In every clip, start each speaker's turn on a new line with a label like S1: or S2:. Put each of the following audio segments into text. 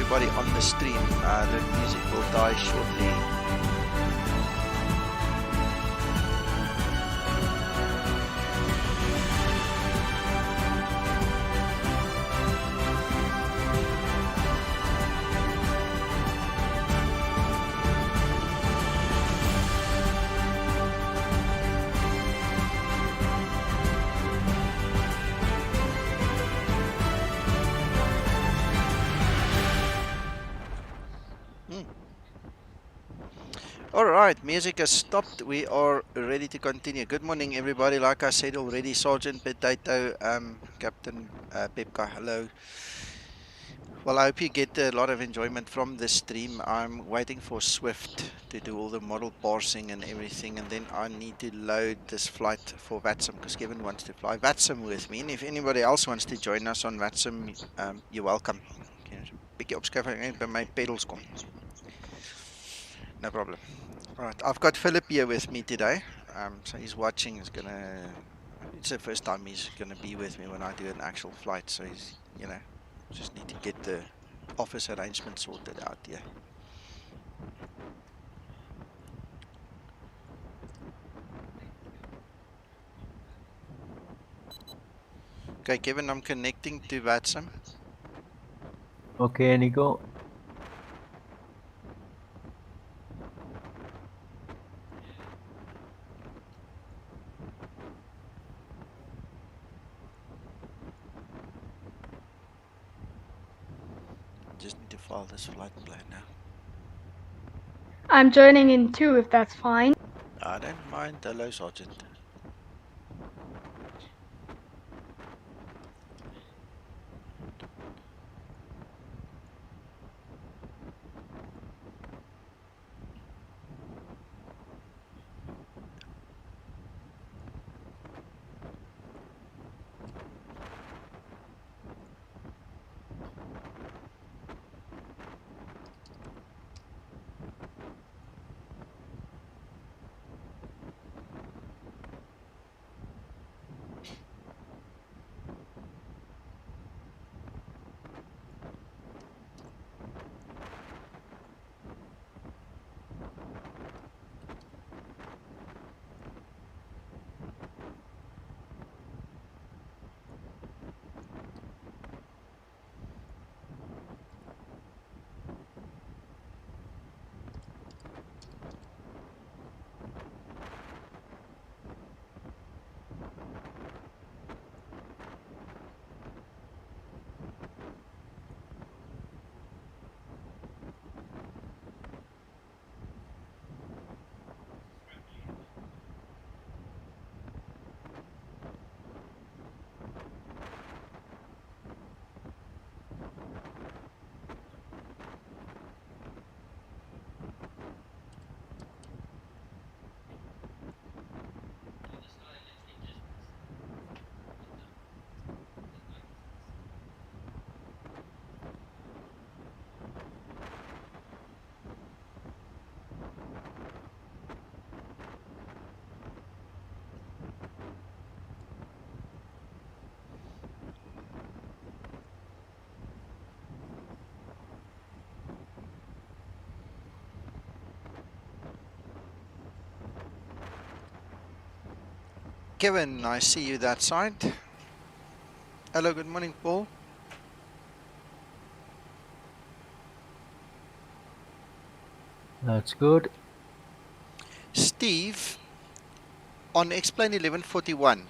S1: everybody on the stream. The music will die shortly. Alright, music has stopped. We are ready to continue. Good morning, everybody. Like I said already, Sergeant Potato, Captain Pepka, hello. Well, I hope you get a lot of enjoyment from this stream. I'm waiting for Swift to do all the model parsing and everything, and then I need to load this flight for VATSIM because Kevin wants to fly VATSIM with me. And if anybody else wants to join us on VATSIM, you're welcome. Bietjie opskuif en by my pedals kom. No problem. Right, I've got Philip here with me today. So he's watching. It's the first time he's gonna be with me when I do an actual flight. So he's, just need to get the office arrangement sorted out here. Okay, Kevin, I'm connecting to VATSIM.
S2: Okay, Nico.
S1: Just need to file this flight plan now.
S3: I'm joining in too, if that's fine.
S1: I don't mind. Hello, Sergeant. Kevin, I see you that side. Hello, good morning, Paul.
S2: That's good.
S1: Steve, on Explain 1141,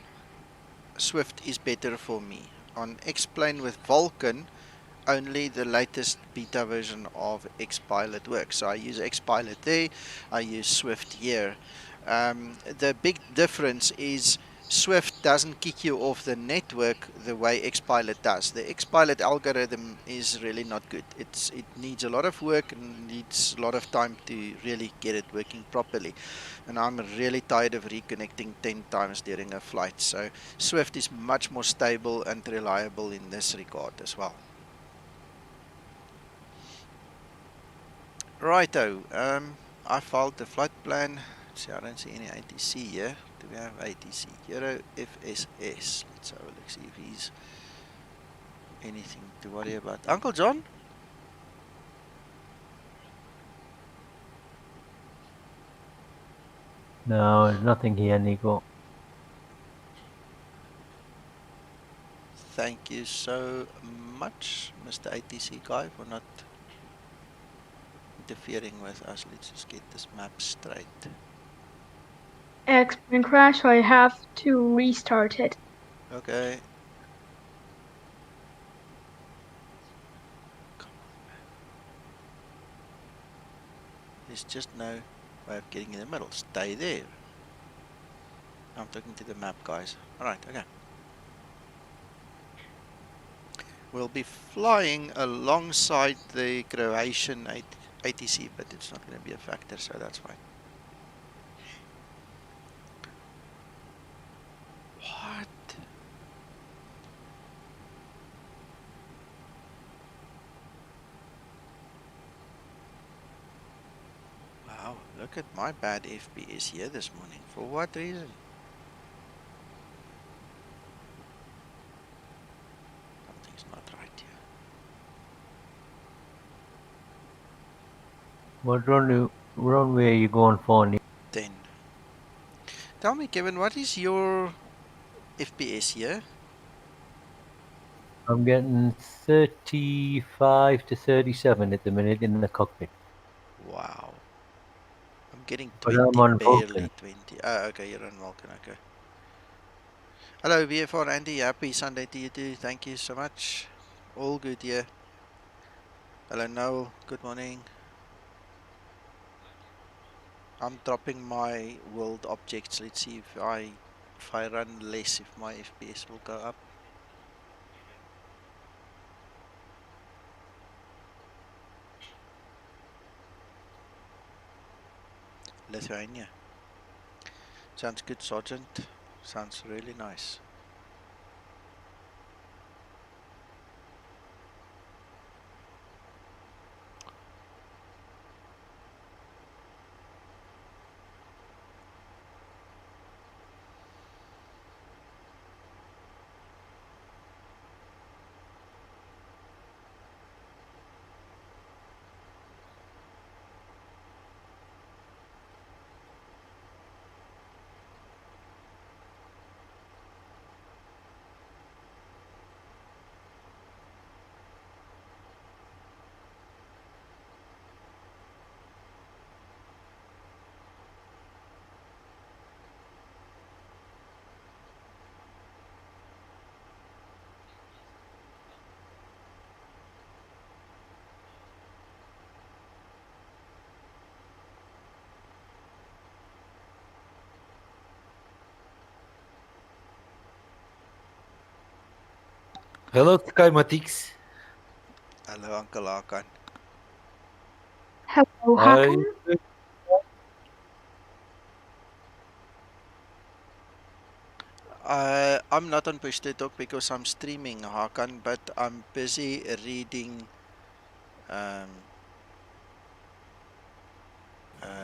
S1: Swift is better for me. On Explain with Vulkan, only the latest beta version of Xpilot works. So I use Xpilot there, I use Swift here. The big difference is Swift doesn't kick you off the network the way Xpilot does. The Xpilot algorithm is really not good. It needs a lot of work and needs a lot of time to really get it working properly. And I'm really tired of reconnecting 10 times during a flight. So Swift is much more stable and reliable in this regard as well. Righto, I filed the flight plan. See, I don't see any ATC here. Do we have ATC? Euro FSS. Let's have a look, see if he's anything to worry about. Uncle John?
S2: No, there's nothing here, Nico.
S1: Thank you so much, Mr. ATC guy, for not interfering with us. Let's just get this map straight.
S3: Expert crash, so I have to restart it.
S1: Okay. Come on, man. There's just no way of getting in the middle. Stay there. I'm talking to the map, guys. Alright, okay. We'll be flying alongside the Croatian ATC, but it's not going to be a factor, so that's fine. What? Wow, look at my bad FPS here this morning. For what reason? Something's not right here.
S2: What runway are you going for, Nico?
S1: 10. Tell me, Kevin, what is your FPS here?
S2: I'm getting 35 to 37 at the minute in the cockpit.
S1: Wow. I'm getting
S2: But I'm
S1: 20,
S2: on
S1: barely
S2: Vulcan.
S1: 20. Oh, okay, you're on Vulcan, okay. Hello, VF4 Andy. Happy Sunday to you too. Thank you so much. All good here. Hello, Noel. Good morning. I'm dropping my world objects. Let's see if I run less, if my FPS will go up. Lithuania. Sounds good, Sergeant. Sounds really nice.
S4: Hello, Skymatics.
S1: Hello, Uncle Hakan.
S3: Hello,
S4: Uh,
S3: Hakan.
S1: I'm not on push to talk because I'm streaming, Hakan, but I'm busy reading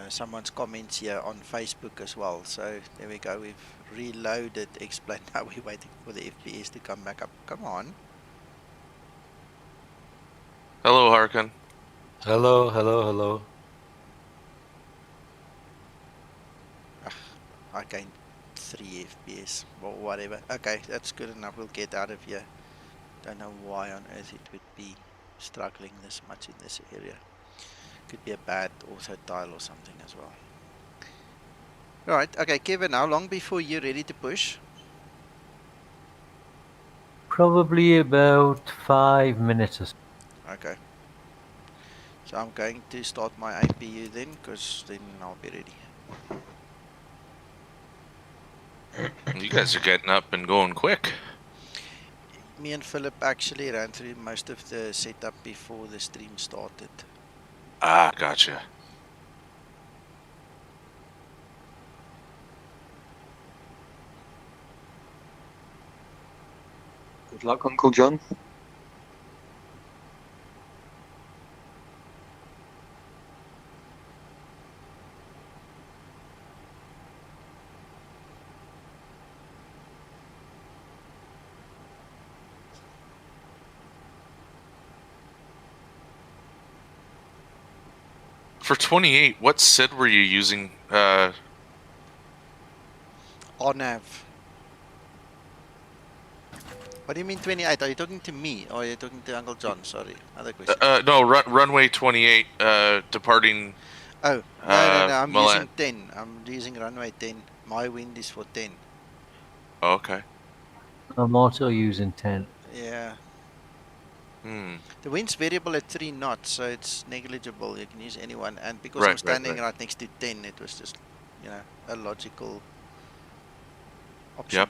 S1: someone's comments here on Facebook as well. So there we go. We've reloaded. Explain how we're waiting for the FPS to come back up. Come on.
S5: Hello, Harkin.
S4: hello, hello, hello.
S1: I gained 3 FPS or whatever. Okay, that's good enough. We'll get out of here. Don't know why on earth it would be struggling this much in this area. Could be a bad auto tile or something as well. Right, okay, Kevin, how long before you're ready to push?
S2: Probably about 5 minutes or so.
S1: Okay. So I'm going to start my APU then, because then I'll be ready.
S5: You guys are getting up and going quick.
S1: Me and Philip actually ran through most of the setup before the stream started.
S5: Ah, gotcha.
S6: Good luck, Uncle John.
S5: For 28, what SID were you using,
S1: On Av. What do you mean 28? Are you talking to me or are you talking to Uncle John? Sorry, other question.
S5: No, runway 28, departing.
S1: Oh, no. I'm
S5: Milan.
S1: using 10. I'm using runway 10. My wind is for 10.
S5: Oh, okay.
S2: I'm also using 10.
S1: Yeah.
S5: Hmm.
S1: The wind's variable at 3 knots, so it's negligible. You can use any one. And because
S5: Right,
S1: I'm standing
S5: right.
S1: right next to 10, it was just, you know, a logical option.
S5: Yep.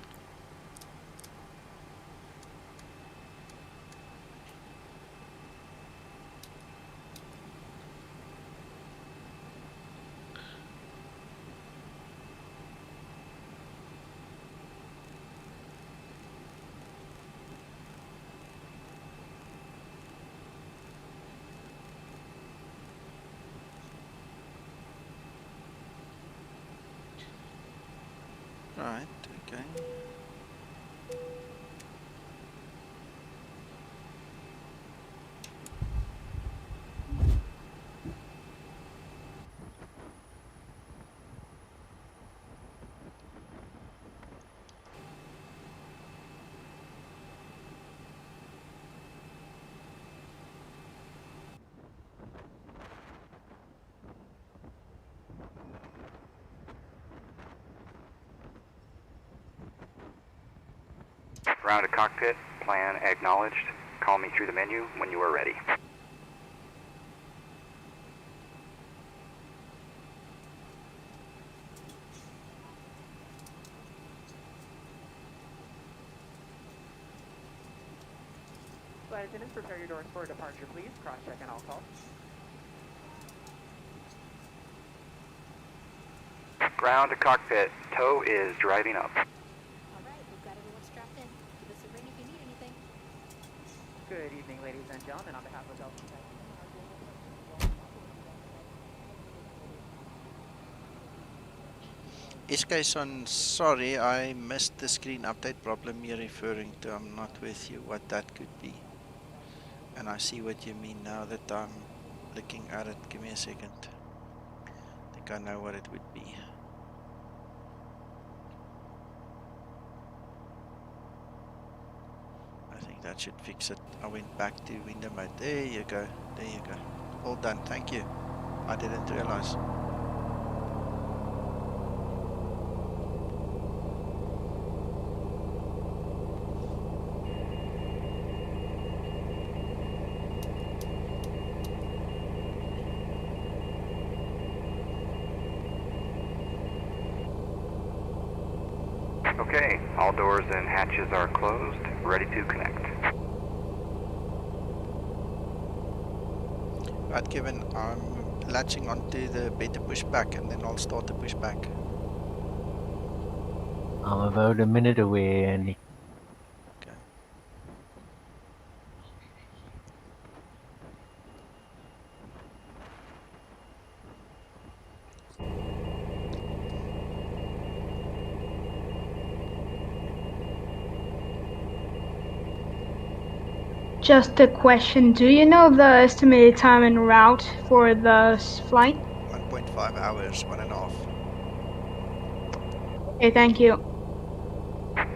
S1: Right, okay.
S7: Round to cockpit, plan acknowledged. Call me through the menu when you are ready.
S8: Flight attendants, prepare your doors for departure, please. Cross-check on all calls.
S7: Ground to cockpit, tow is driving up.
S9: All right, we've got everyone strapped in. Give us a ring if you need anything.
S8: Good evening, ladies and gentlemen. On behalf of LGKR.
S1: Iskason, sorry, I missed the screen update problem you're referring to. I'm not with you what that could be. And I see what you mean now that I'm looking at it. Give me a second. I think I know what it would be. I think that should fix it. I went back to window mode. There you go. There you go. All done. Thank you. I didn't realize.
S7: Okay, all doors and hatches are closed, ready to connect.
S1: Right, Kevin, I'm latching onto the beta pushback and then I'll start the pushback.
S2: I'm about a minute away, Andy.
S1: Okay.
S3: Just a question. Do you know the estimated time and route for the flight?
S1: 1.5 hours, 1.5.
S3: Okay, thank you.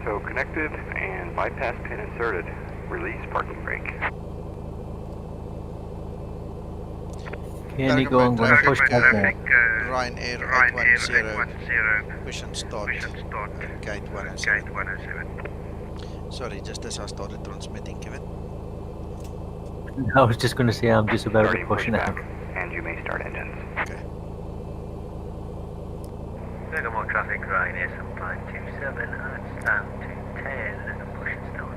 S7: So connected and bypass pin inserted. Release parking brake.
S2: Okay, Nico, I'm going to push back now.
S1: Ryanair 810, push and start, gate 107. Sorry, just as I started transmitting, Kevin.
S2: I was just going to say I'm just about to
S7: Starting
S2: push now.
S7: pushback, and you may start engines.
S1: Okay.
S10: Bergamo traffic, Ryanair 7527 at stand 210 and push and start.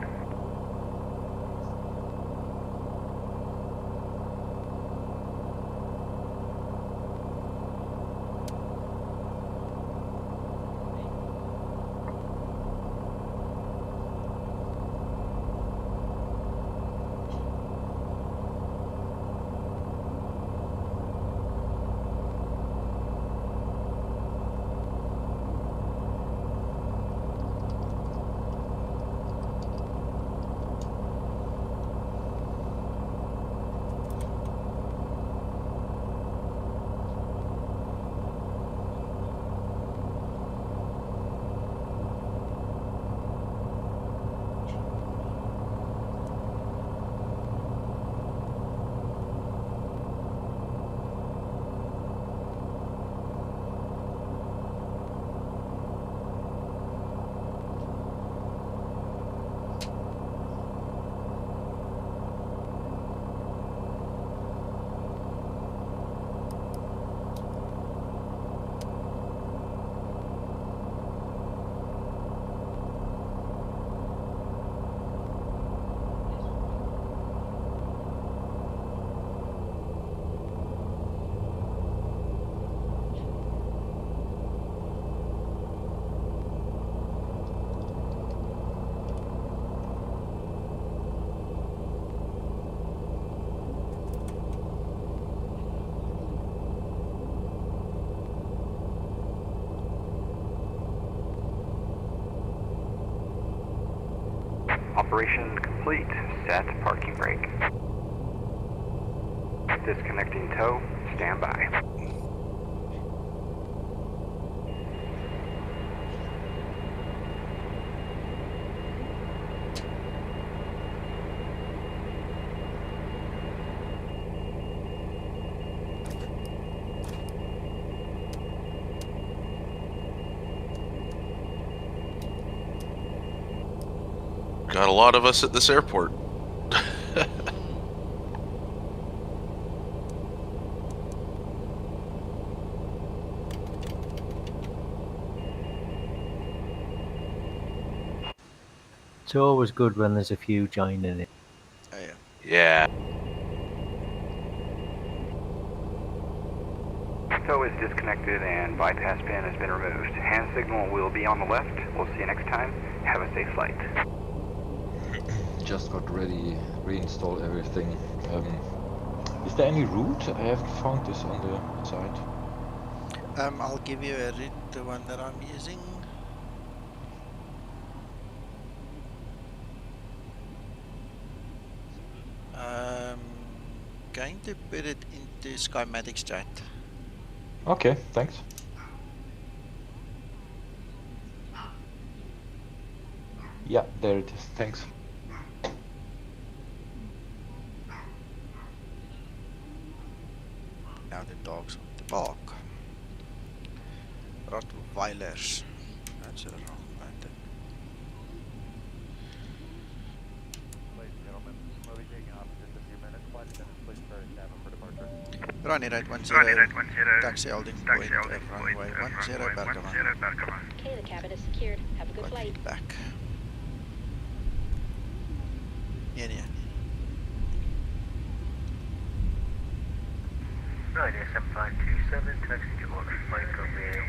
S7: Operation complete. Set parking brake. Disconnecting tow. Stand by.
S5: Got a lot of us at this airport.
S2: It's always good when there's a few joining it.
S1: Oh, yeah.
S5: Yeah.
S7: Tow is disconnected and bypass pin has been removed. Hand signal will be on the left. We'll see you next time. Have a safe flight.
S6: Just got ready, reinstall everything. Is there any route? I haven't found this on the site.
S1: I'll give you a route, the one that I'm using. Going to put it into Skymatics chat.
S6: Okay, thanks. Yeah, there it is. Thanks.
S1: Now the dogs on the bark. Rottweilers. That's a wrong button.
S7: Ladies and gentlemen, we'll be taking off in just a few minutes. Flight attendants, please prepare to stand up for departure.
S1: Running right 10. Taxi holding point. Runway 10 Bergamo.
S9: Okay, the cabin is secured. Have a good flight.
S1: Back. Yeah, yeah.
S10: Right, SM527, taxi to order flight runway 10.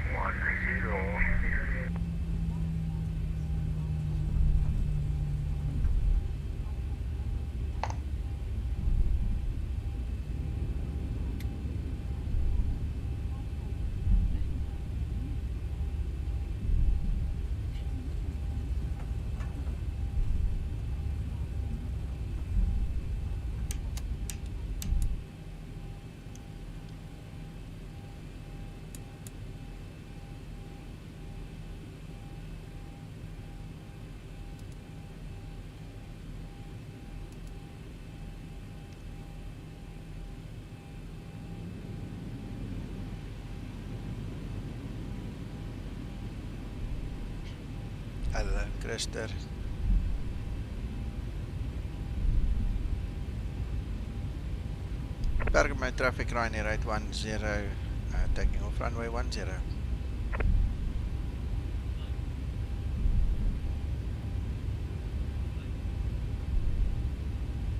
S1: Hello, Krister. Bergamo traffic running right 10. Taking off runway 10.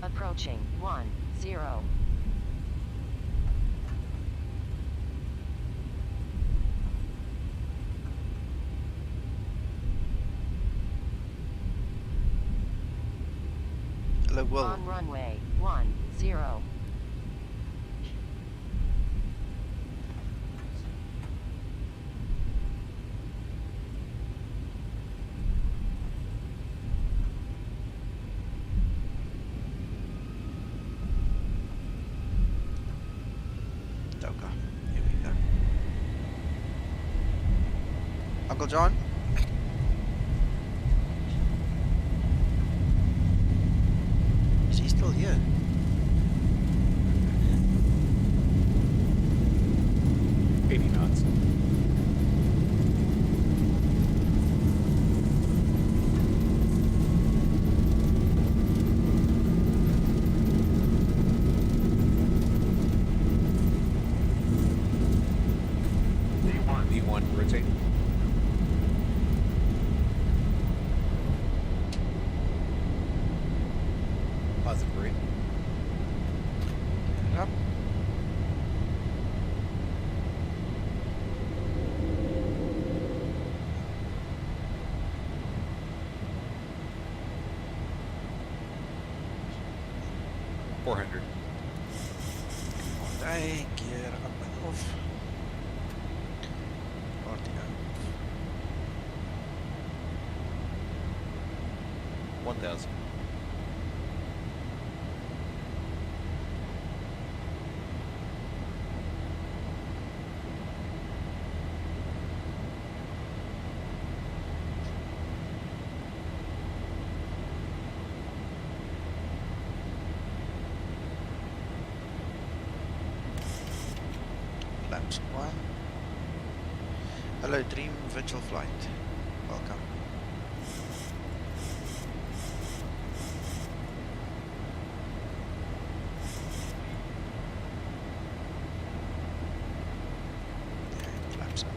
S11: Approaching 10.
S1: Hello, Will.
S11: On runway 10.
S1: Toka. Here we go. Uncle John? Is he still here?
S12: knots. V1, rotate. Positive rate.
S1: Up.
S12: $400.
S1: Thank you. Up and off. Party out.
S12: 1,000.
S1: Flaps 1. Hello Dream Virtual Flight. Welcome. And flaps up.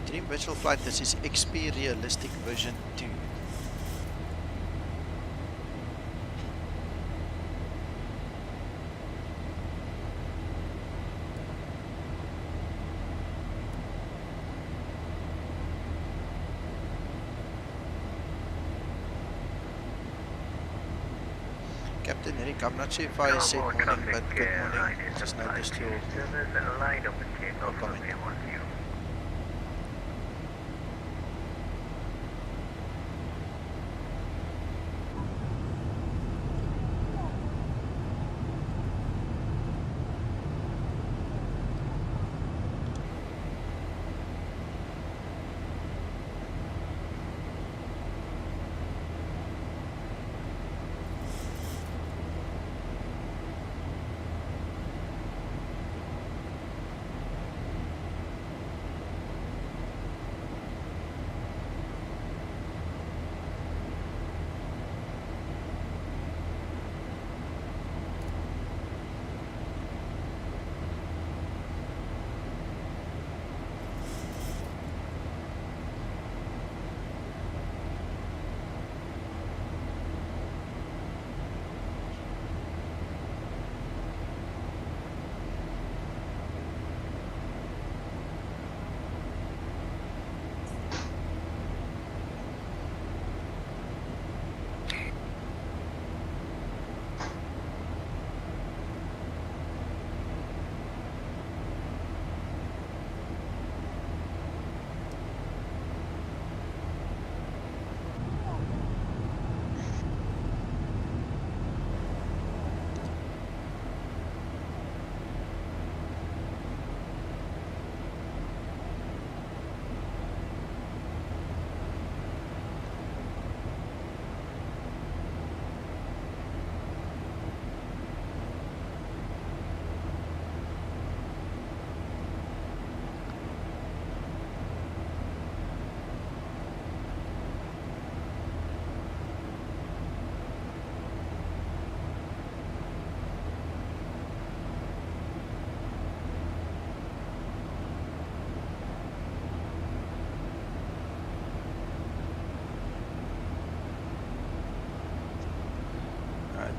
S1: Dream Virtual Flight, this is XP Realistic version 2. Captain Eric, I'm not sure if I said morning, but good morning. Just noticed your comment.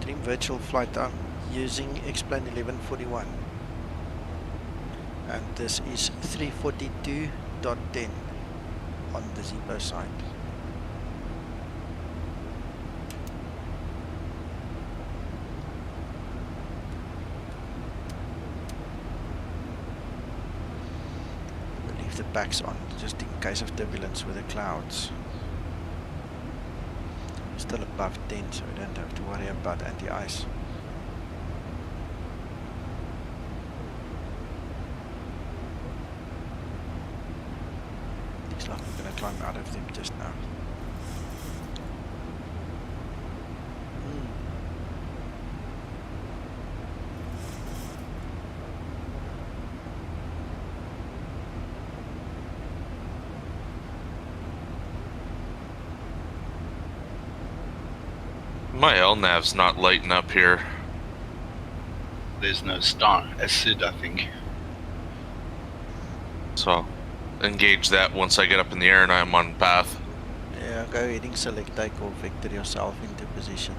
S1: Dream Virtual Flight, I'm using Explain 1141 and this is 342.10 on the Zibo side. We'll leave the packs on just in case of turbulence with the clouds. Still above 10, so we don't have to worry about anti-ice. Looks like we're going to climb out of them just now.
S5: My LNAV's not lighting up here.
S13: There's no star, acid, I think.
S5: So I'll engage that once I get up in the air and I'm on path.
S1: Yeah, go ahead and select takeoff, vector yourself into position.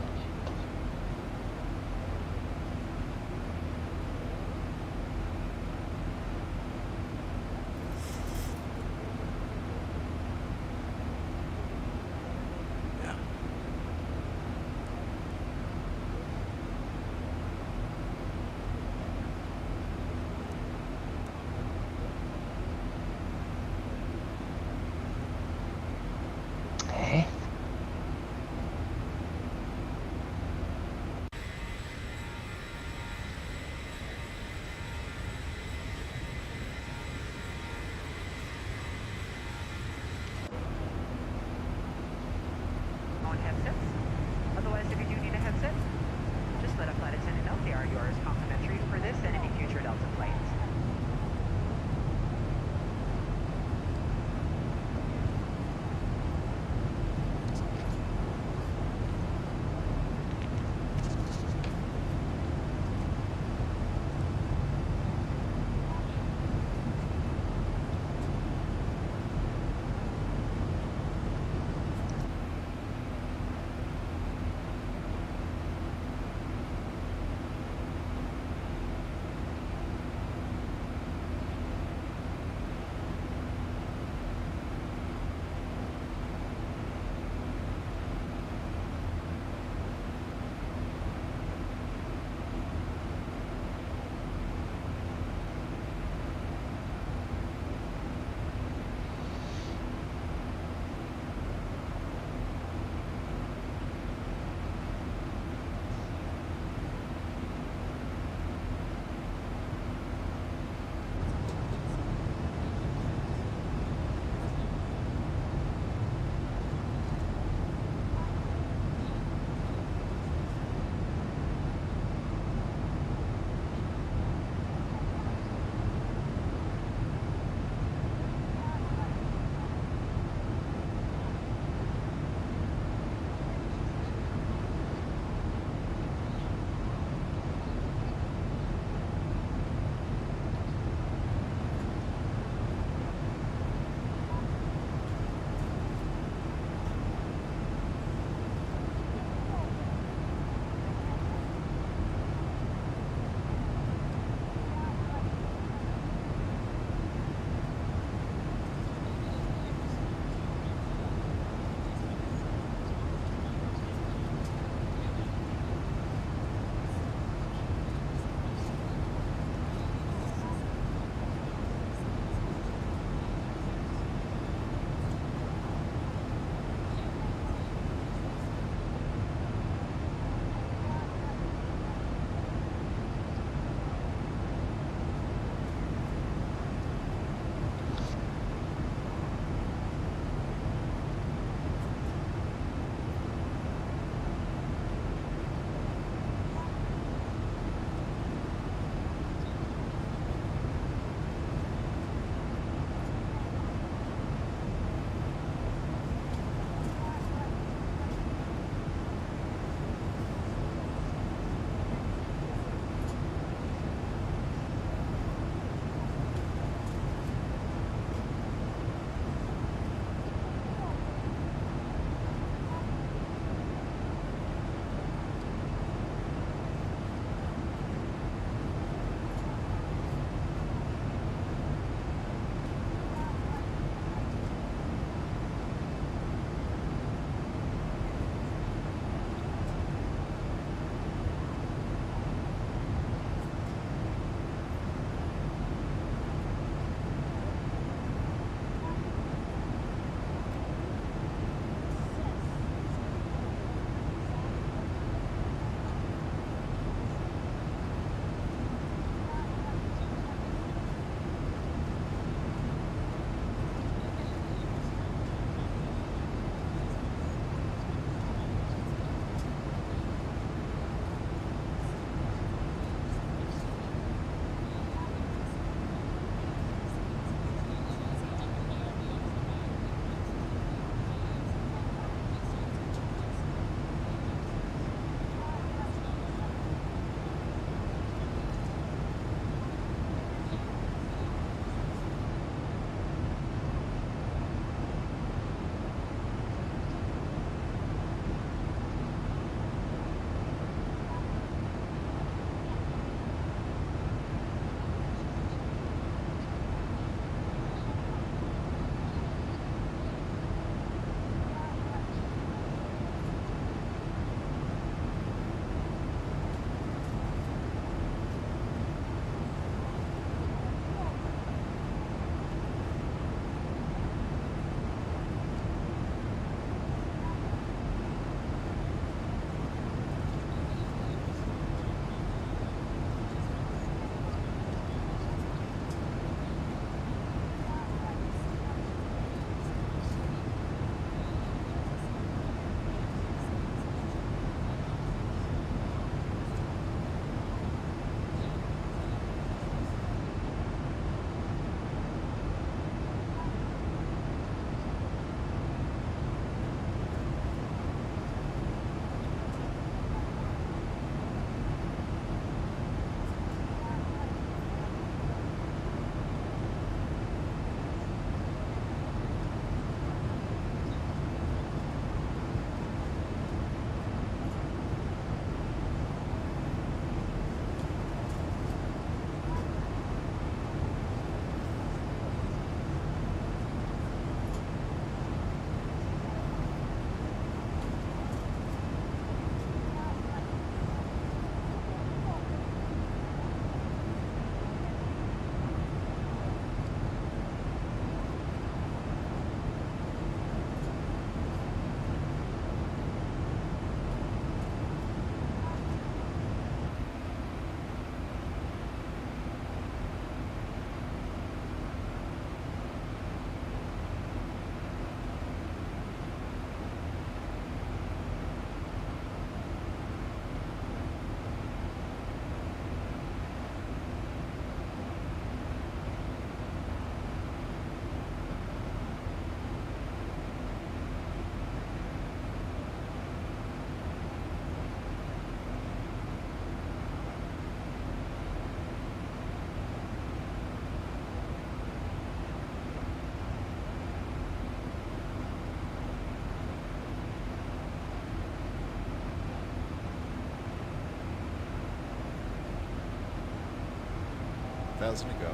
S12: 2,000 to go.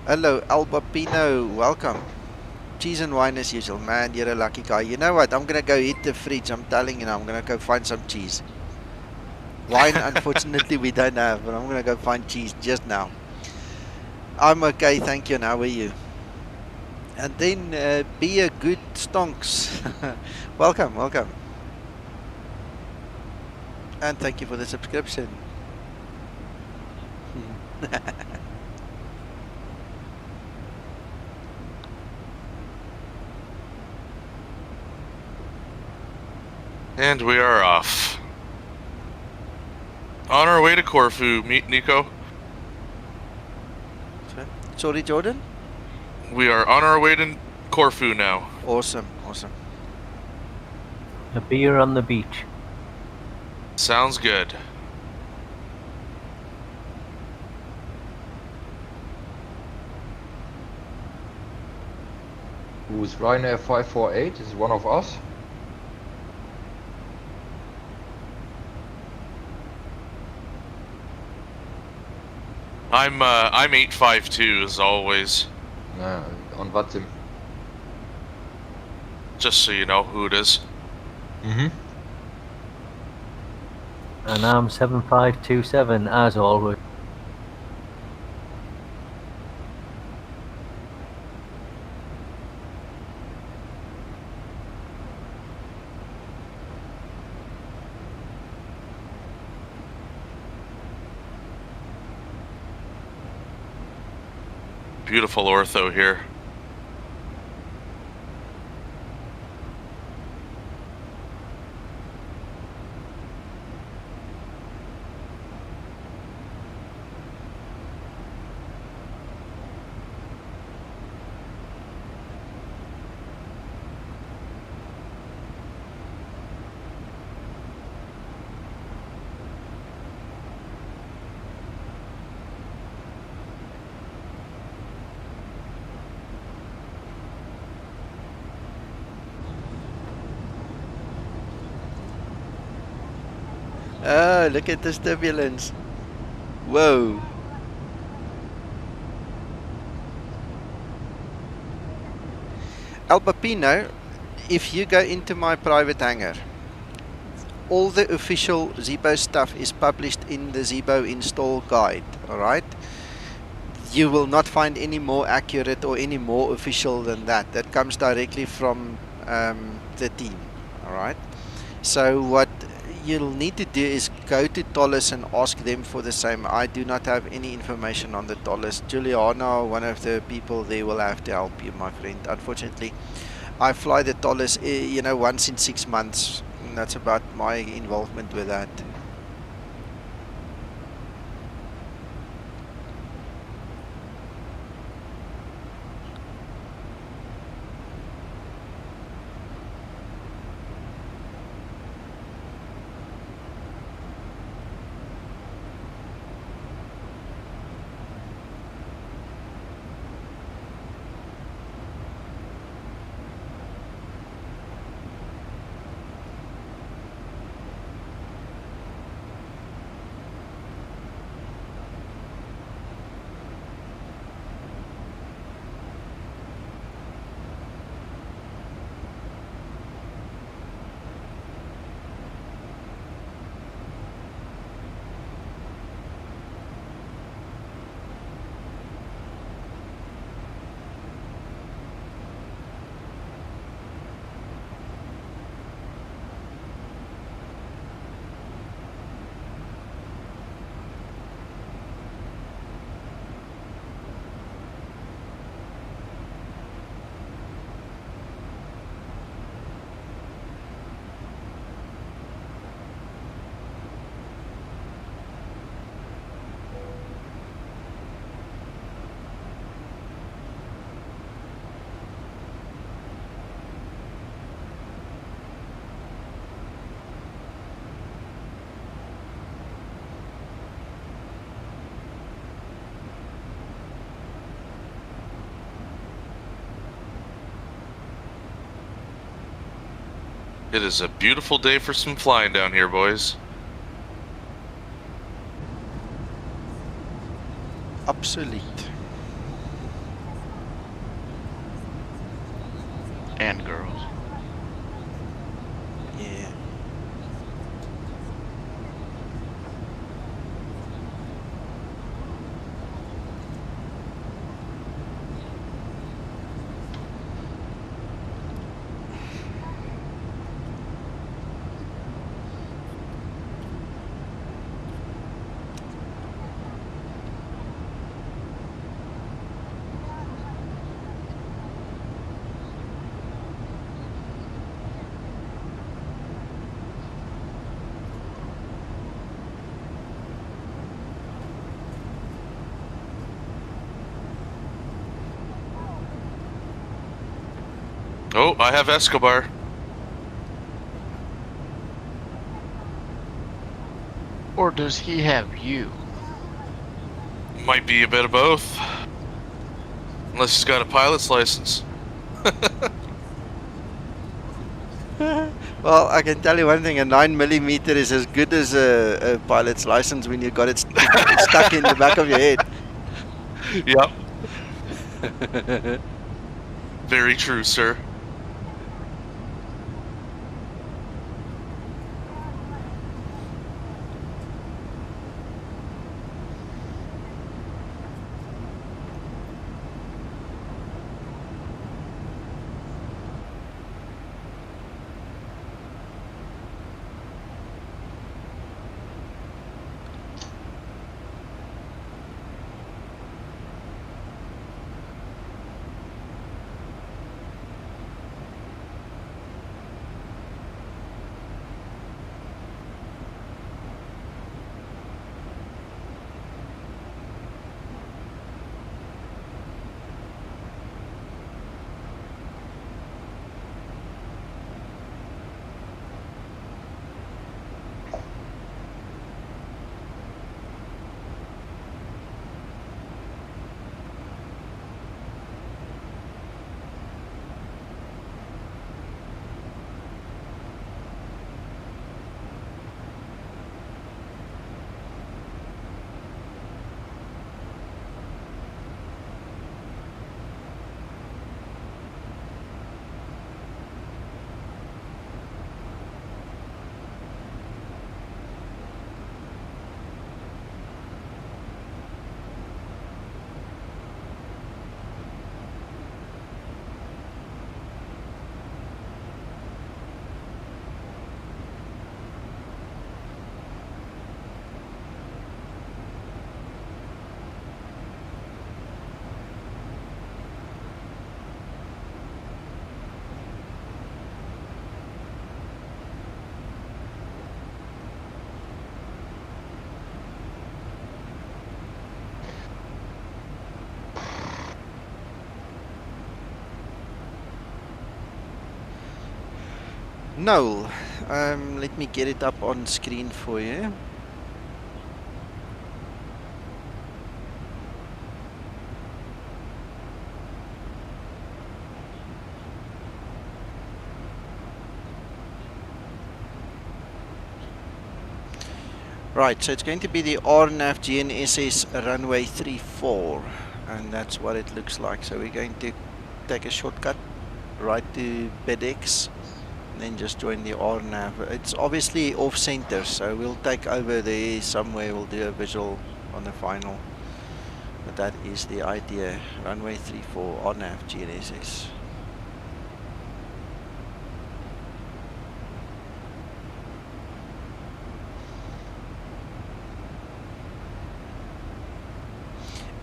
S1: Hello, Alba Pino, welcome. Cheese and wine as usual. Man, you're a lucky guy. You know what? I'm going to go hit the fridge. I'm telling you now. I'm going to go find some cheese. Wine, unfortunately, we don't have, but I'm going to go find cheese just now. I'm okay, thank you. And how are you? And then be a good stonks. Welcome, welcome. And thank you for the subscription.
S5: And we are off. On our way to Corfu. Meet Nico.
S1: Sorry, Jordan?
S5: We are on our way to Corfu now.
S1: Awesome, awesome.
S2: A beer on the beach.
S5: Sounds good.
S6: Who's Ryanair 548? Is one of us?
S5: I'm 852 as always.
S6: On Vatim.
S5: Just so you know who it is.
S6: Mm-hmm.
S2: And I'm 7527 as always.
S5: Beautiful ortho here.
S1: Oh, look at this turbulence. Whoa. Al Papino, if you go into my private hangar, all the official Zibo stuff is published in the Zibo install guide, alright? You will not find any more accurate or any more official than that. That comes directly from the team, alright? So what you'll need to do is go to Tolles and ask them for the same. I do not have any information on the Tolles. Juliana, one of the people there, will have to help you, my friend. Unfortunately, I fly the Tolles, you know, once in 6 months. And that's about my involvement with that.
S5: It is a beautiful day for some flying down here, boys.
S1: Obsolete.
S14: And girls.
S1: Yeah.
S5: Oh, I have Escobar.
S14: Or does he have you?
S5: Might be a bit of both. Unless he's got a pilot's license.
S1: Well, I can tell you one thing, a 9mm is as good as a pilot's license when you got it stuck in the back of your head.
S5: Yep. Very true, sir.
S1: Noel, let me get it up on screen for you. Right, so it's going to be the RNAV GNSS runway 34, and that's what it looks like. So we're going to take a shortcut right to BedX, and then just join the RNAV. It's obviously off center, so we'll take over there somewhere. We'll do a visual on the final, but that is the idea. Runway 34 RNAV GNSS.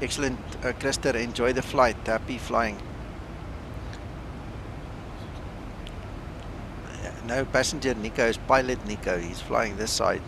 S1: Excellent, Christer. Enjoy the flight. Happy flying. No passenger Nico, is pilot Nico. He's flying this side.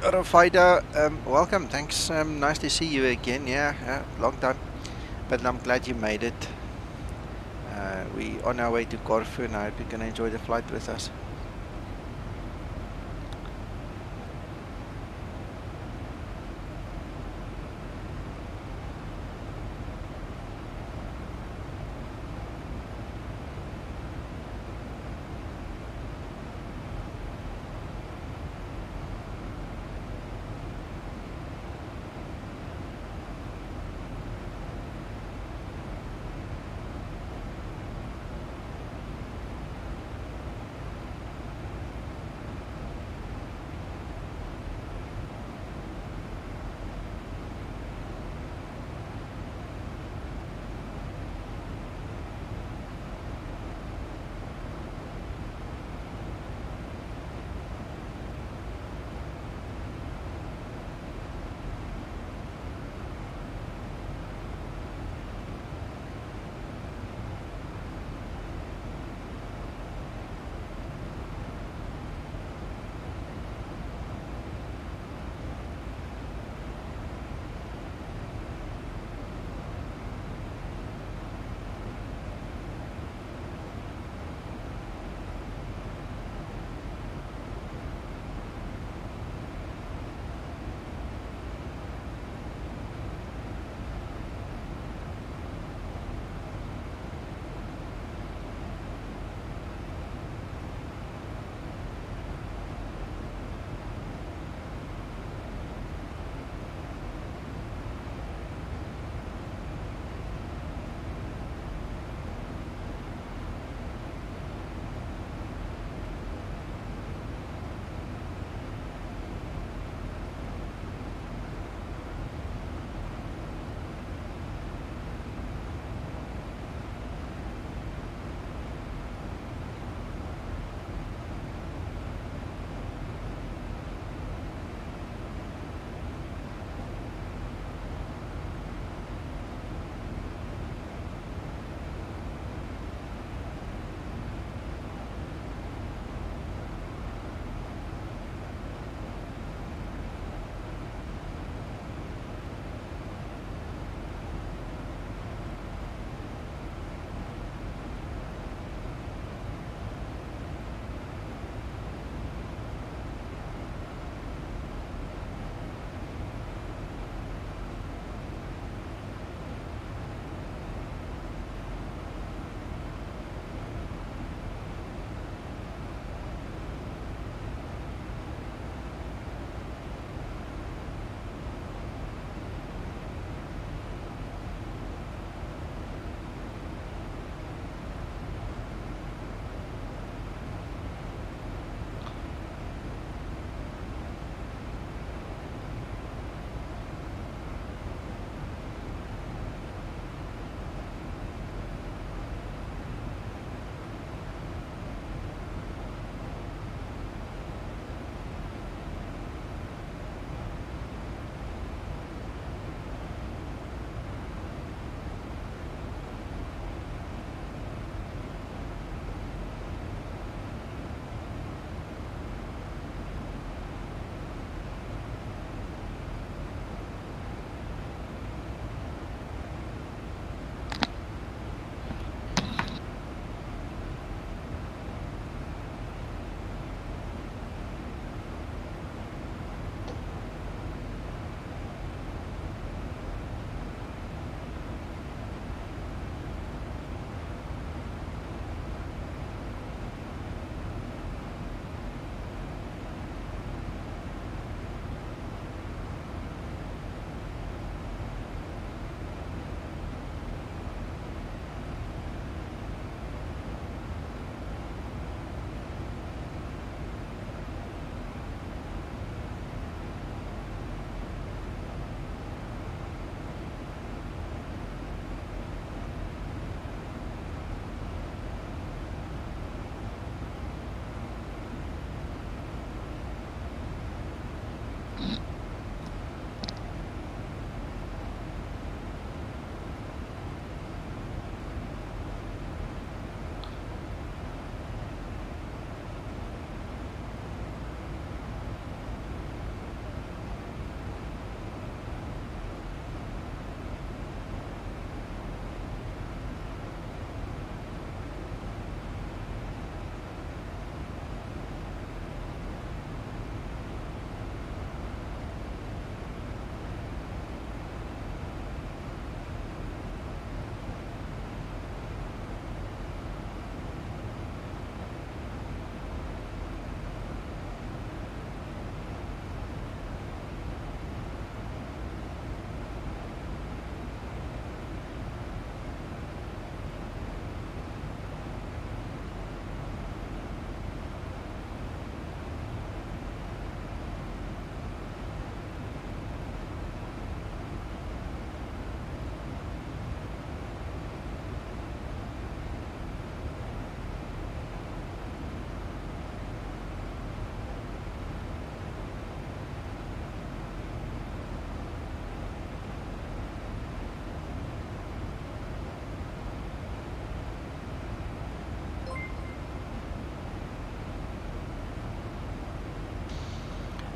S1: Rafaida, welcome. Thanks. Nice to see you again. Yeah, long time. But I'm glad you made it. We on our way to Corfu, and I hope you can enjoy the flight with us.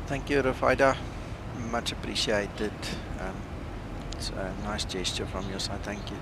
S1: Thank you, Rafaida. Much appreciated. It's a nice gesture from your side. Thank you.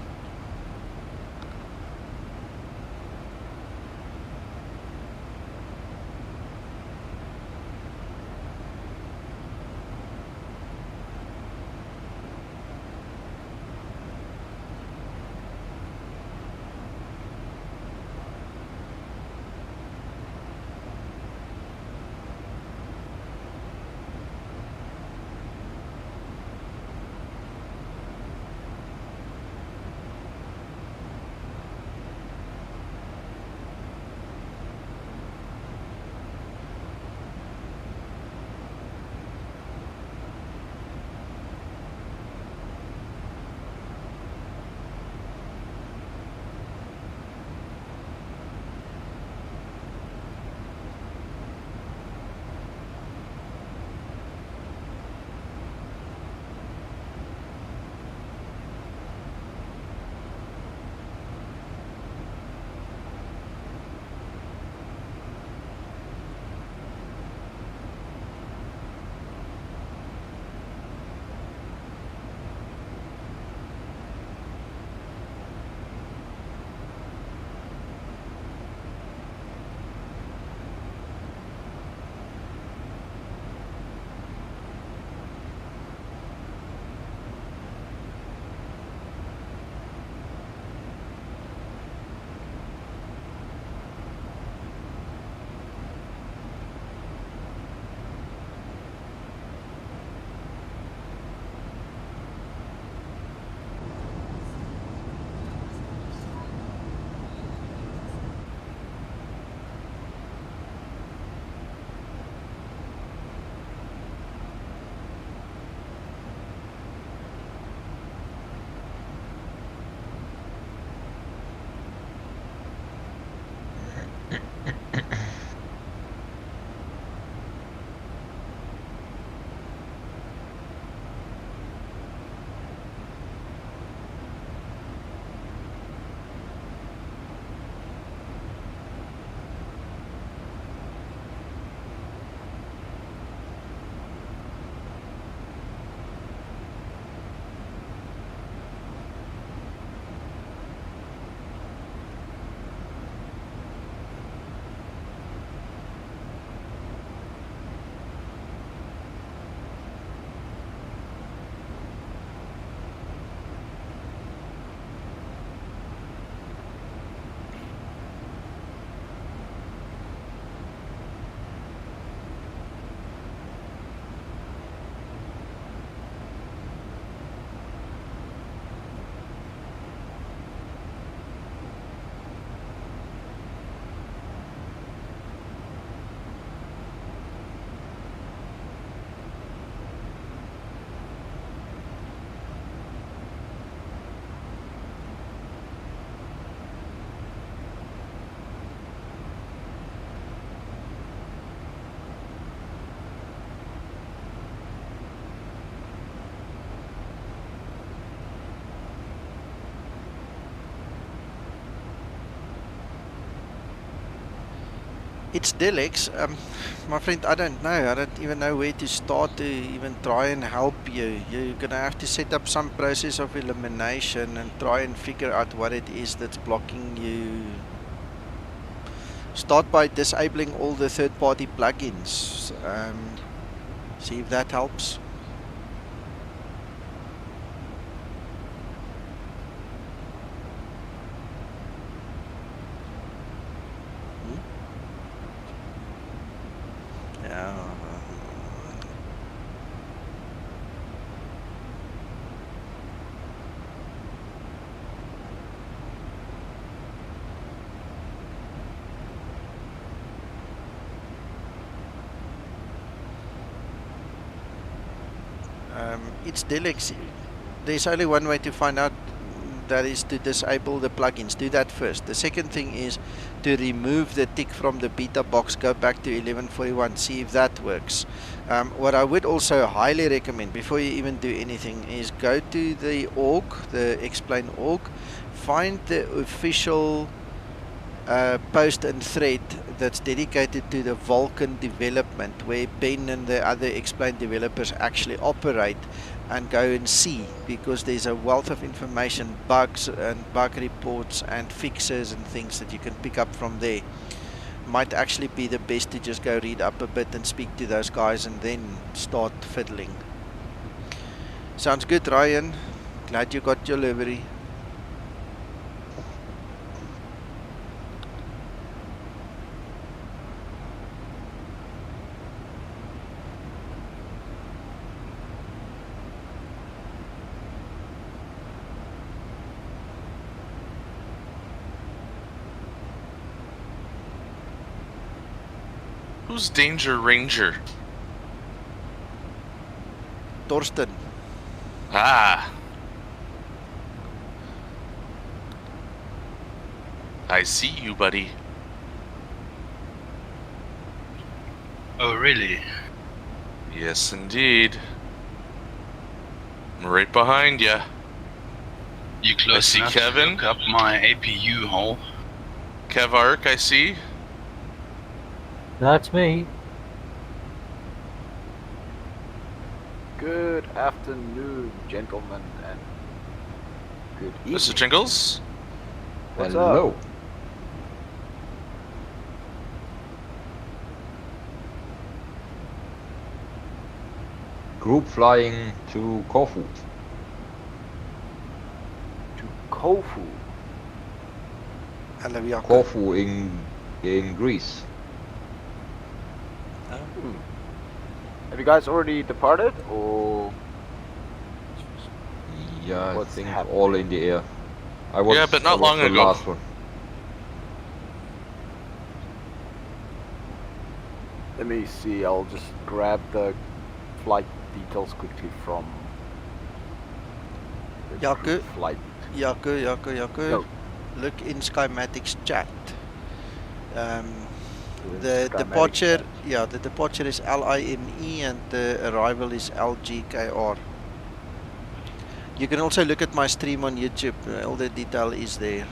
S1: It's Delix. My friend, I don't know. I don't even know where to start to even try and help you. You're going to have to set up some process of elimination and try and figure out what it is that's blocking you. Start by disabling all the third-party plugins. See if that helps. It's Delix. There's only one way to find out, that is to disable the plugins. Do that first. The second thing is to remove the tick from the beta box, go back to 1141, see if that works. What I would also highly recommend before you even do anything is go to the org, the explain org, find the official post and thread that's dedicated to the VAKON development, where Ben and the other Explain developers actually operate and go and see, because there's a wealth of information, bugs and bug reports and fixes and things that you can pick up from there. Might actually be the best to just go read up a bit and speak to those guys and then start fiddling. Sounds good, Ryan. Glad you got your livery.
S5: Who's Danger Ranger?
S1: Torsten.
S5: Ah. I see you, buddy.
S13: Oh, really?
S5: Yes, indeed. I'm right behind ya.
S13: You close
S5: I see
S13: enough
S5: Kevin.
S13: to look up my APU hole?
S5: Kev Ark, I see.
S2: That's me.
S15: Good afternoon, gentlemen, and good evening.
S5: Mr. Jingles?
S15: What's
S6: Hello.
S15: up?
S6: Group flying to Corfu.
S15: To Corfu.
S6: Corfu in Greece.
S15: Have you guys already departed, or?
S6: Yeah,
S15: What's
S6: I think
S15: happening?
S6: all in the air. I was,
S5: Yeah, but not
S6: I was
S5: long
S6: the
S5: ago.
S6: last one.
S15: Let me see. I'll just grab the flight details quickly from the
S1: Jaco,
S15: group flight.
S1: Jaco.
S15: Go.
S1: Look in Skymatic's chat.
S15: In
S1: The
S15: Skymatic
S1: departure,
S15: chat.
S1: yeah, the departure is LIME and the arrival is LGKR. You can also look at my stream on YouTube. All the detail is there.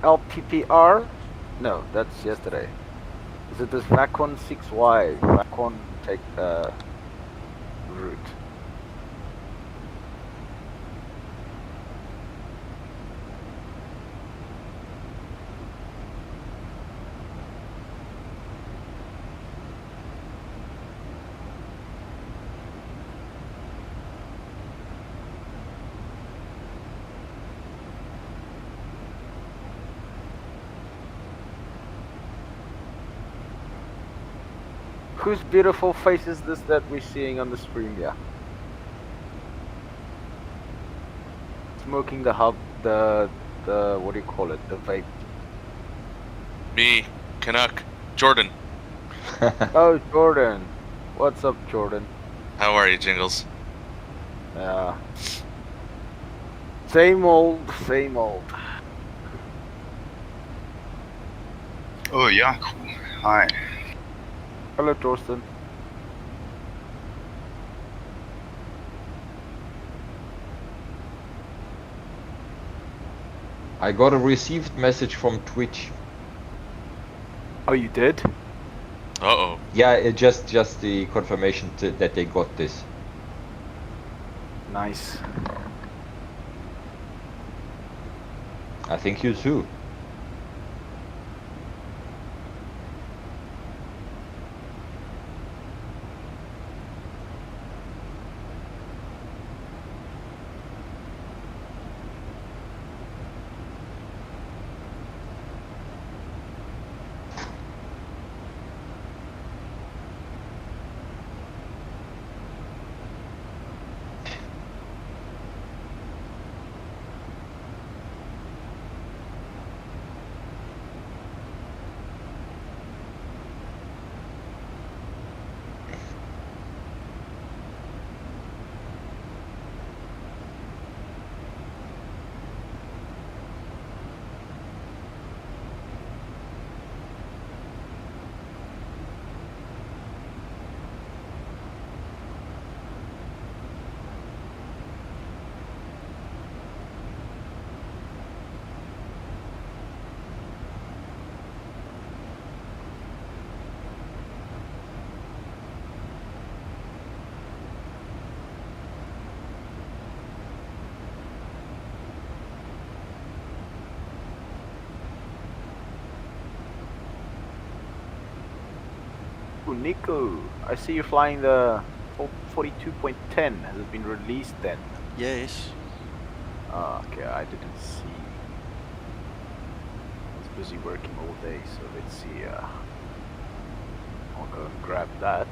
S15: LPPR? No, that's yesterday. Is it this VAKON 6Y? VAKON take route. Whose beautiful face is this that we're seeing on the stream here? Smoking the hub, the what do you call it? The vape.
S5: Me, Canuck, Jordan.
S15: Oh, Jordan. What's up, Jordan?
S5: How are you, Jingles?
S15: Same old, same old.
S13: Oh, yeah, cool. Hi.
S15: Hello, Torsten.
S6: I got a received message from Twitch.
S15: Oh, you did?
S5: Uh-oh.
S6: Yeah, it just the confirmation that they got this.
S15: Nice.
S6: I think you too.
S15: Ooh, Nico, I see you're flying the 42.10. Has it been released then?
S1: Yes.
S15: Ah, okay, I didn't see. I was busy working all day, so let's see. I'll go and grab that.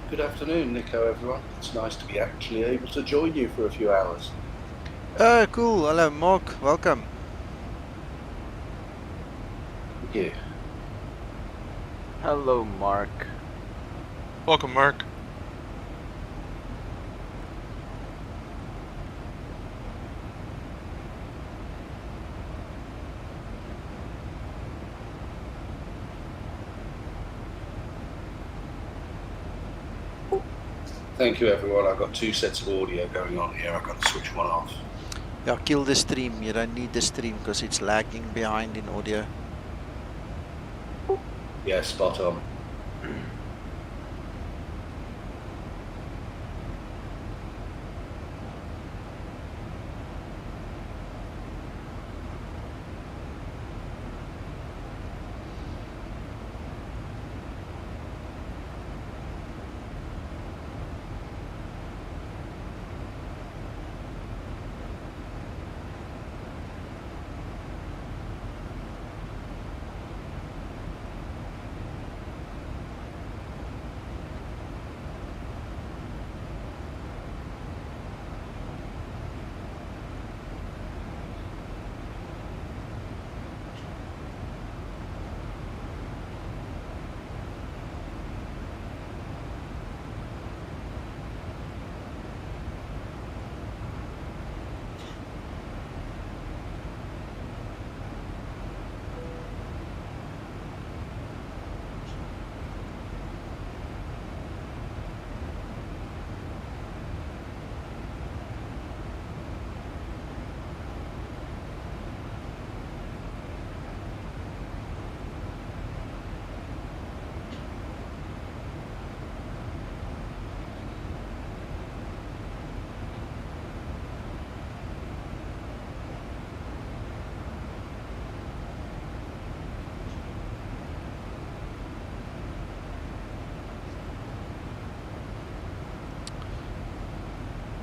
S13: Good afternoon, Nico, everyone. It's nice to be actually able to join you for a few hours.
S1: Cool. Hello, Mark. Welcome.
S13: Thank you.
S15: Hello, Mark.
S5: Welcome, Mark.
S13: Thank you, everyone. I've got two sets of audio going on here. I've got to switch one off.
S1: Yeah, kill the stream. You don't need the stream because it's lagging behind in audio.
S13: Yeah, spot on.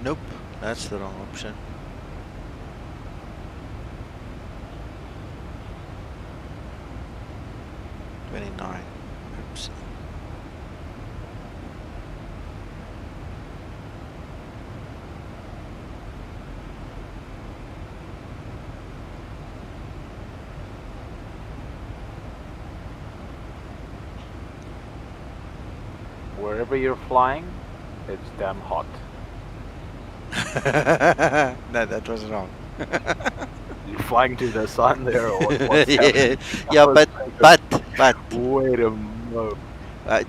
S1: Nope, that's the wrong option. $29. Oops.
S15: Wherever you're flying, it's damn hot.
S1: No, that was wrong.
S15: You're flying to the sun there, or what's
S1: Yeah,
S15: happening?
S1: yeah, but.
S15: Wait a moment.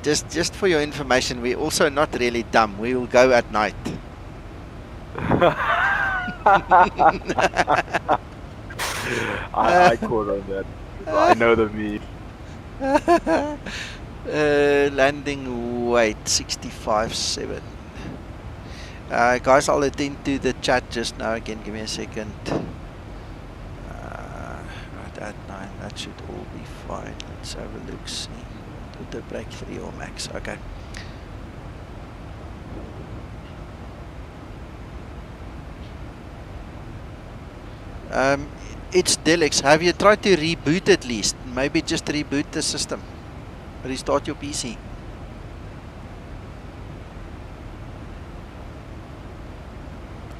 S1: Just for your information, we're also not really dumb. We will go at night.
S15: I caught on that. I know the meme.
S1: Landing weight 65.7. Guys, I'll attend to the chat just now. Again, give me a second. Right at 9, that should all be fine. Let's have a look. See, auto brake 3 or max. Okay. It's Delix. Have you tried to reboot at least? Maybe just reboot the system. Restart your PC.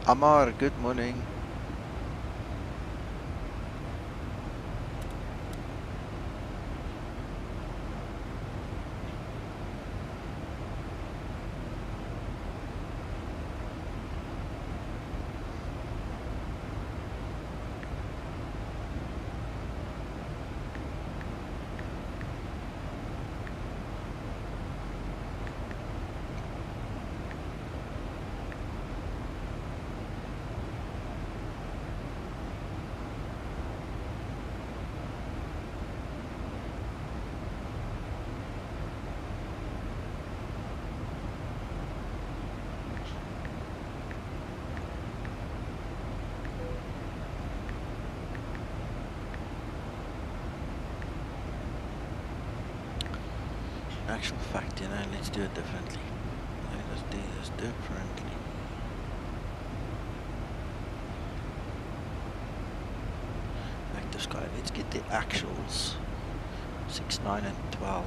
S1: Amar, good morning. Actual fact, you know, let's do it differently. Let's do this differently. Active sky, let's get the actuals. 6, 9 and 12.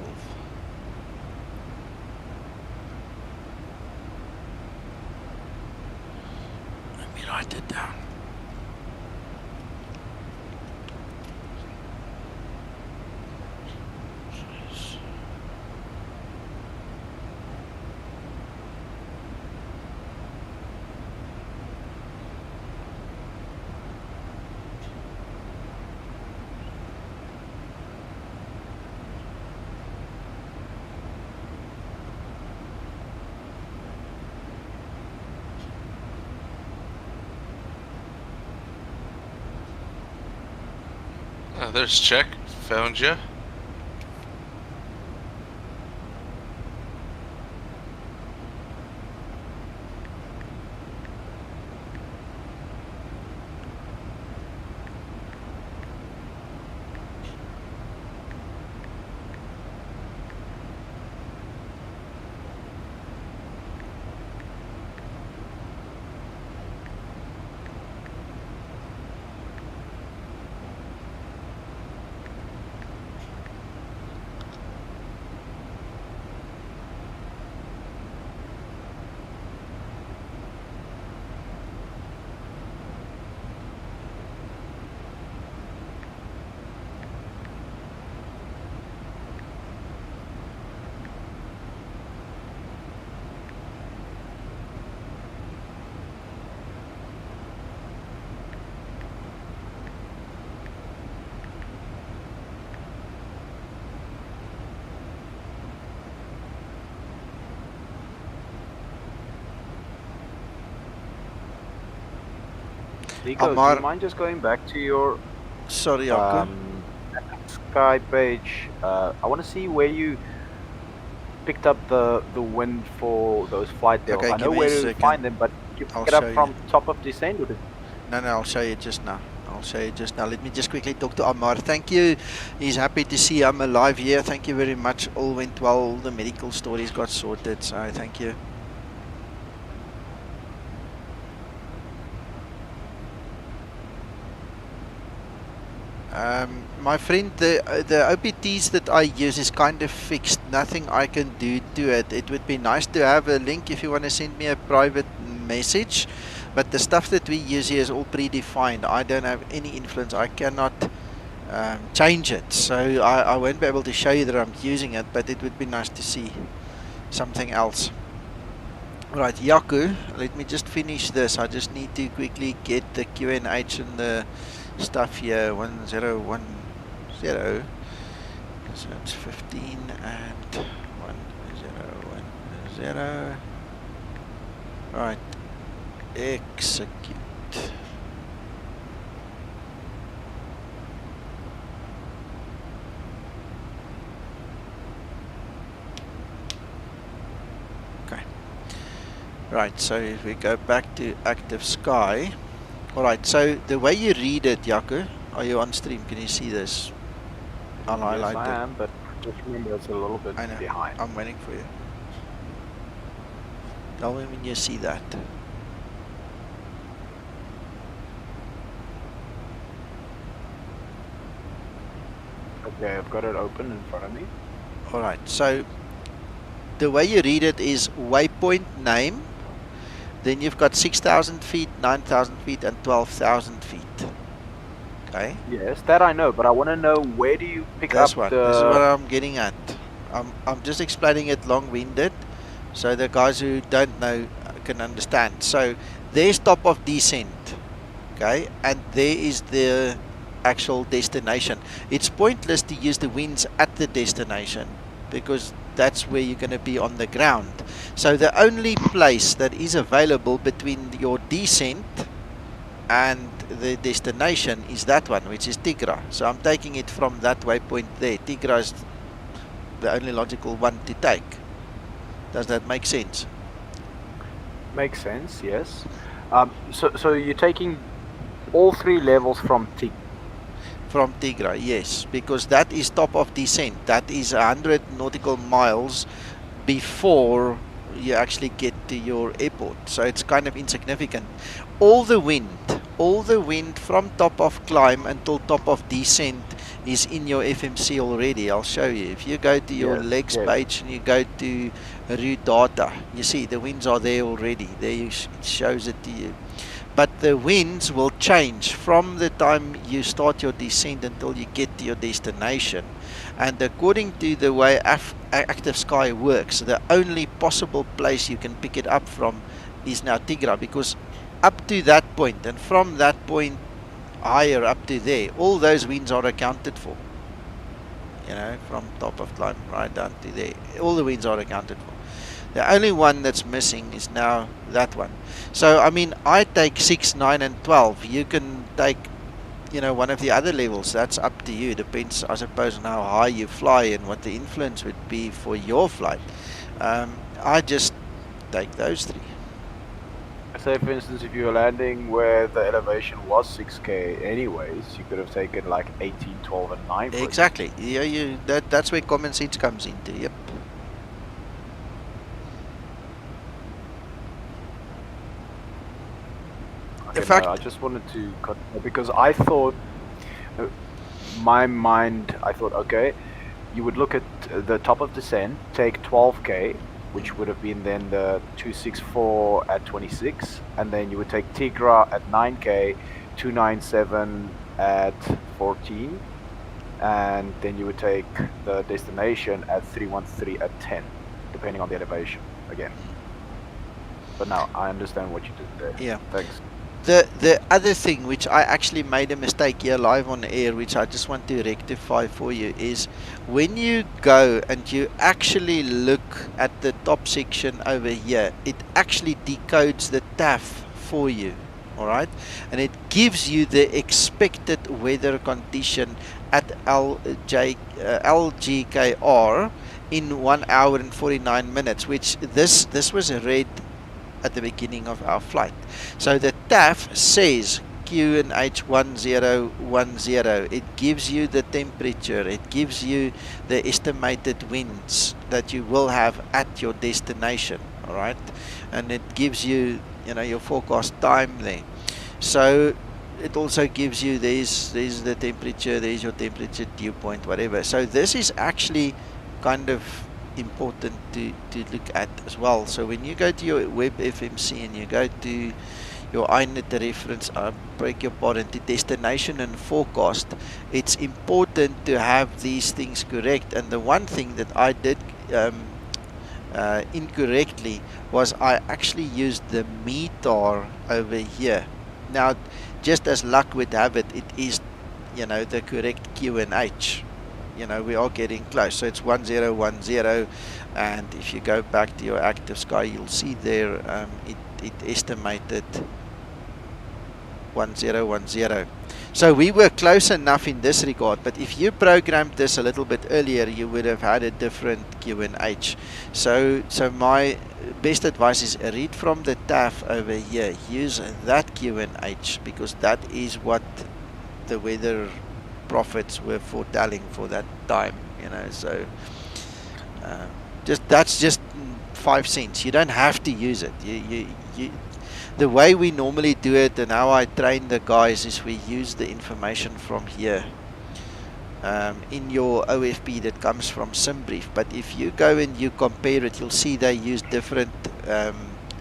S1: Let me write it down.
S5: There's check. Found you.
S15: Nico, do
S1: Amar,
S15: you mind just going back to your
S1: sorry, Jaco.
S15: Sky page? I want to see where you picked up the wind for those flight deals.
S1: Okay,
S15: I know
S1: give me
S15: where
S1: a
S15: to
S1: second.
S15: find them, but you
S1: I'll
S15: pick it up
S1: show
S15: from
S1: you.
S15: top of descent, or did
S1: No, I'll show you just now. I'll show you just now. Let me just quickly talk to Amar. Thank you. He's happy to see I'm alive here. Thank you very much. All went well. All the medical stories got sorted. So thank you. My friend, the OPTs that I use is kind of fixed. Nothing I can do to it. It would be nice to have a link if you want to send me a private message. But the stuff that we use here is all predefined. I don't have any influence. I cannot change it. So I won't be able to show you that I'm using it. But it would be nice to see something else. Right, Yaku, let me just finish this. I just need to quickly get the QNH and the stuff here. 1010. So it's 15 and 1010. Right, execute. Okay. Right, so if we go back to active sky. Alright, so the way you read it, Jaco, are you on stream? Can you see this? I'll highlight
S15: Yes,
S1: it.
S15: I am, but just remember it's a little bit
S1: I know.
S15: behind.
S1: I'm waiting for you. Tell me when you see that.
S15: Okay, I've got it open in front of me.
S1: Alright, so the way you read it is waypoint name, then you've got 6,000 feet, 9,000 feet, and 12,000 feet. Okay?
S15: Yes, that I know, but I want to know where do you pick
S1: This
S15: up
S1: one.
S15: the...
S1: This is what I'm getting at. I'm just explaining it long-winded, so the guys who don't know can understand. So there's top of descent, okay, and there is the actual destination. It's pointless to use the winds at the destination because that's where you're going to be on the ground. So the only place that is available between your descent and the destination is that one, which is TIGRA. So I'm taking it from that waypoint there. TIGRA is the only logical one to take. Does that make sense?
S15: Makes sense, yes. So you're taking all three levels from TIGRA?
S1: From TIGRA, yes, because that is top of descent. That is 100 nautical miles before you actually get to your airport. So it's kind of insignificant. All the wind from top of climb until top of descent is in your FMC already. I'll show you. If you go to your legs page and you go to route data, you see the winds are there already. There it shows it to you. But the winds will change from the time you start your descent until you get to your destination. And according to the way active sky works, the only possible place you can pick it up from is now TIGRA, because up to that point and from that point higher up to there, all those winds are accounted for. You know, from top of climb right down to there, all the winds are accounted for. The only one that's missing is now that one. So I mean, I take 6, 9 and 12. You can take, you know, one of the other levels. That's up to you. Depends, I suppose, on how high you fly and what the influence would be for your flight. I just take those three.
S15: Say, for instance, if you were landing where the elevation was 6k anyways, you could have taken like 18, 12 and 9.
S1: Exactly. Yeah, that's where common sense comes into. Yep.
S15: Okay, no, I just wanted to cut, because I thought, my mind, I thought, okay, you would look at the top of descent, take 12k, which would have been then the 264 at 26, and then you would take TIGRA at 9k, 297 at 14, and then you would take the destination at 313 at 10, depending on the elevation again. But now I understand what you did there.
S1: Yeah.
S15: Thanks.
S1: The other thing which I actually made a mistake here live on air, which I just want to rectify for you, is when you go and you actually look at the top section over here, it actually decodes the TAF for you. Alright, and it gives you the expected weather condition at LGKR in 1 hour and 49 minutes, which this was read at the beginning of our flight. So the TAF says QNH 1010. It gives you the temperature, it gives you the estimated winds that you will have at your destination. Alright, and it gives you, you know, your forecast time there. So it also gives you there's the temperature, there's your temperature dew point, whatever. So this is actually kind of important to look at as well. So when you go to your web FMC and you go to your INET reference, break your pardon, to destination and forecast, it's important to have these things correct. And the one thing that I did incorrectly was I actually used the METAR over here. Now, just as luck would have it, it is, you know, the correct QNH. you know, we are getting close. So it's 1010, and if you go back to your active sky, you'll see there it estimated 1010. So we were close enough in this regard, but if you programmed this a little bit earlier, you would have had a different QNH. So my best advice is read from the TAF over here. Use that QNH, because that is what the weather prophets were foretelling for that time, you know. So that's just 5 cents. You don't have to use it. You the way we normally do it, and how I train the guys, is we use the information from here in your OFP that comes from SimBrief. But if you go and you compare it, you'll see they use different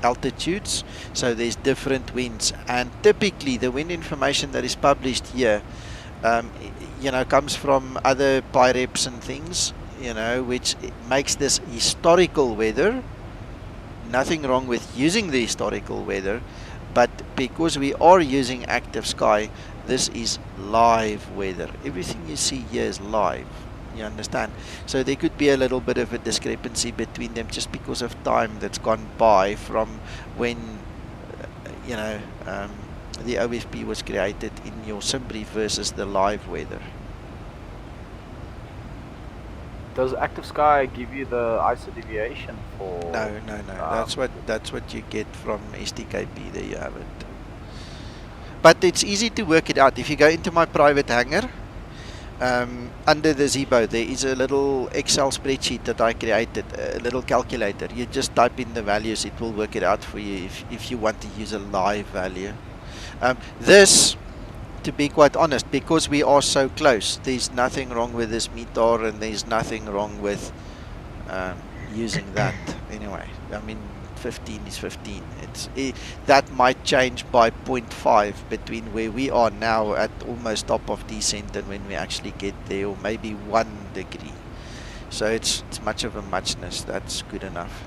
S1: altitudes, so there's different winds, and typically the wind information that is published here you know, comes from other PIREPs and things, you know, which makes this historical weather. Nothing wrong with using the historical weather, but because we are using active sky, this is live weather. Everything you see here is live, you understand? So there could be a little bit of a discrepancy between them just because of time that's gone by from when you know, the OFP was created in your SimBrief versus the live weather.
S15: Does active sky give you the ISO deviation for?
S1: No. That's what you get from STKP. There you have it. But it's easy to work it out. If you go into my private hangar, under the Zibo, there is a little Excel spreadsheet that I created, a little calculator. You just type in the values, it will work it out for you if you want to use a live value. This, to be quite honest, because we are so close, there's nothing wrong with this METAR, and there's nothing wrong with using that anyway. I mean, 15 is 15. That might change by 0.5 between where we are now at almost top of descent and when we actually get there, or maybe 1 degree. So it's much of a muchness. That's good enough.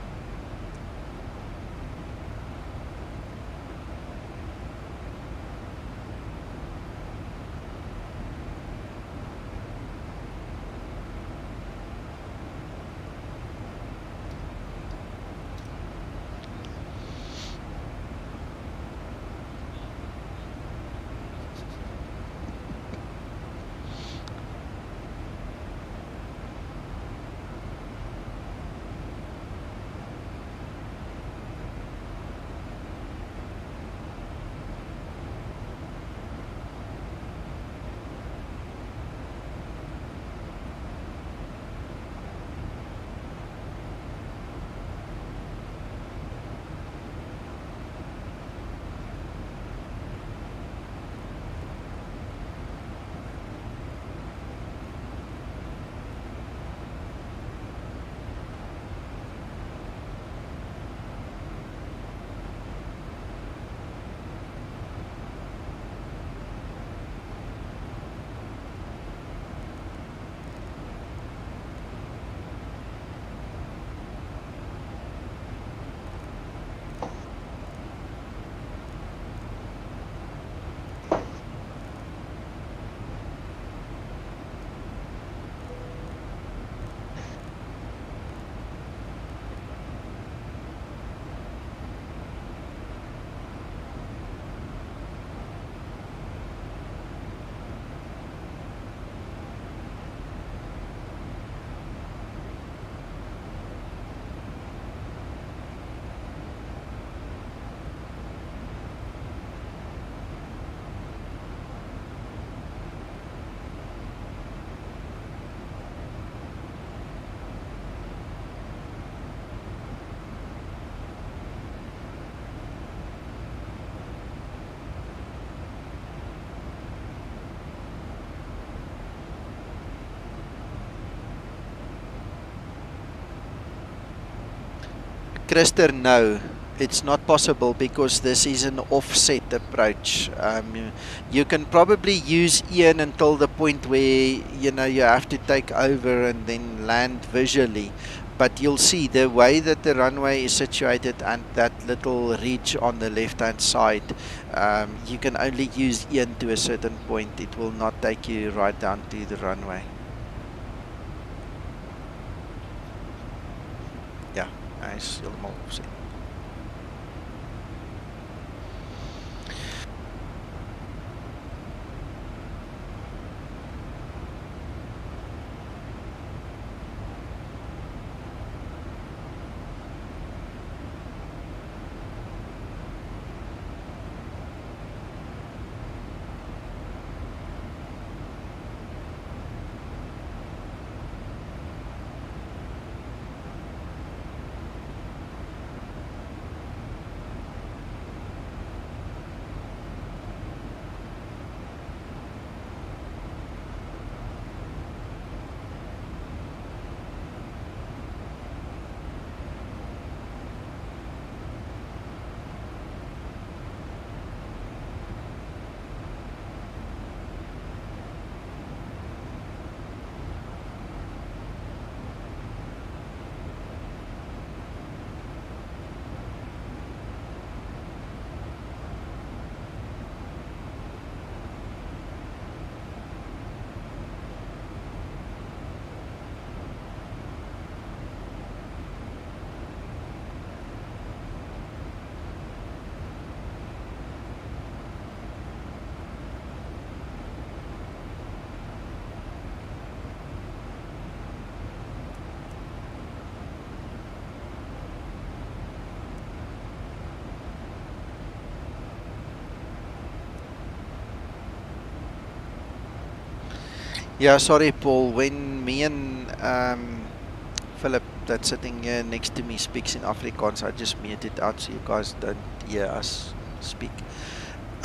S1: Krister, no, it's not possible because this is an offset approach. You can probably use Ian until the point where you have to take over and then land visually. But you'll see the way that the runway is situated and that little ridge on the left hand side, you can only use Ian to a certain point. It will not take you right down to the runway. Ja, hy is heeltemal opset. Yeah, sorry, Paul. When me and Philip, that's sitting here next to me, speaks in Afrikaans, I just mute it out so you guys don't hear us speak.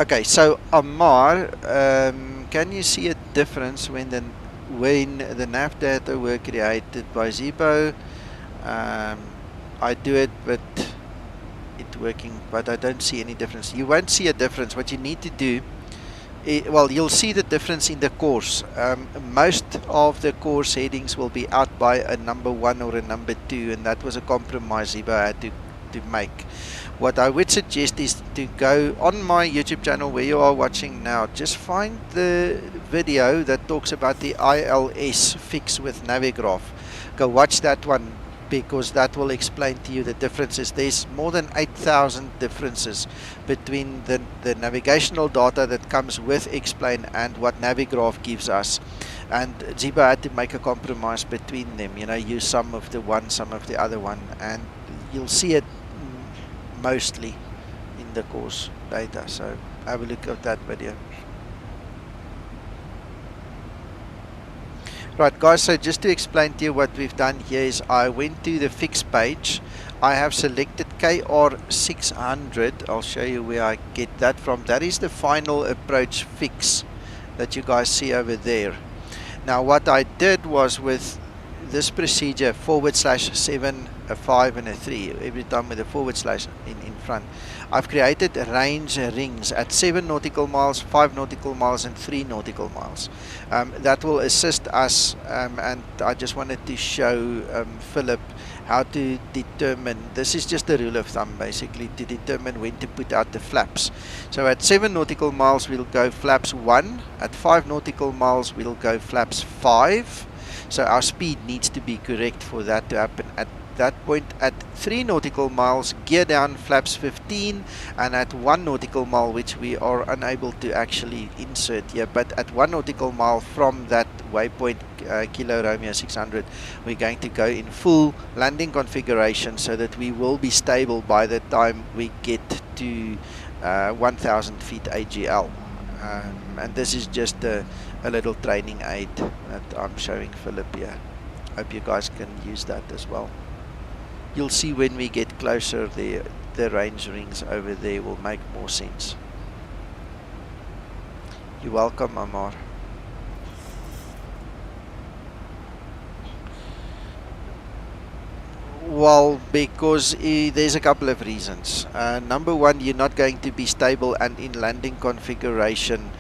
S1: Okay, so Amar, can you see a difference when the nav data were created by Zibo? I do it, but it's working, but I don't see any difference. You won't see a difference. What you need to do, well, you'll see the difference in the course. Most of the course headings will be out by a number 1 or a number 2, and that was a compromise Zibo had to make. What I would suggest is to go on my YouTube channel where you are watching now. Just find the video that talks about the ILS fix with Navigraph. Go watch that one, because that will explain to you the differences. There's more than 8,000 differences between the navigational data that comes with Explain and what Navigraph gives us. And Zibo had to make a compromise between them, you know, use some of the one, some of the other one, and you'll see it mostly in the course data. So have a look at that video. Right, guys, so just to explain to you what we've done here is I went to the fix page. I have selected KR600. I'll show you where I get that from. That is the final approach fix that you guys see over there. Now what I did was with this procedure, /7, a 5 and a 3, every time with a / in front, I've created range rings at 7 nautical miles, 5 nautical miles and 3 nautical miles. That will assist us, and I just wanted to show Philip how to determine, this is just a rule of thumb basically, to determine when to put out the flaps. So at 7 nautical miles we'll go flaps 1, at 5 nautical miles we'll go flaps 5. So our speed needs to be correct for that to happen. At that point, at 3 nautical miles, gear down flaps 15, and at 1 nautical mile, which we are unable to actually insert here, but at 1 nautical mile from that waypoint, Kilo Romeo 600, we're going to go in full landing configuration so that we will be stable by the time we get to 1,000 feet AGL. And this is just a little training aid that I'm showing Philip here. Hope you guys can use that as well. You'll see when we get closer, the range rings over there will make more sense. You're welcome, Amar. Well, because there's a couple of reasons. Number one, you're not going to be stable and in landing configuration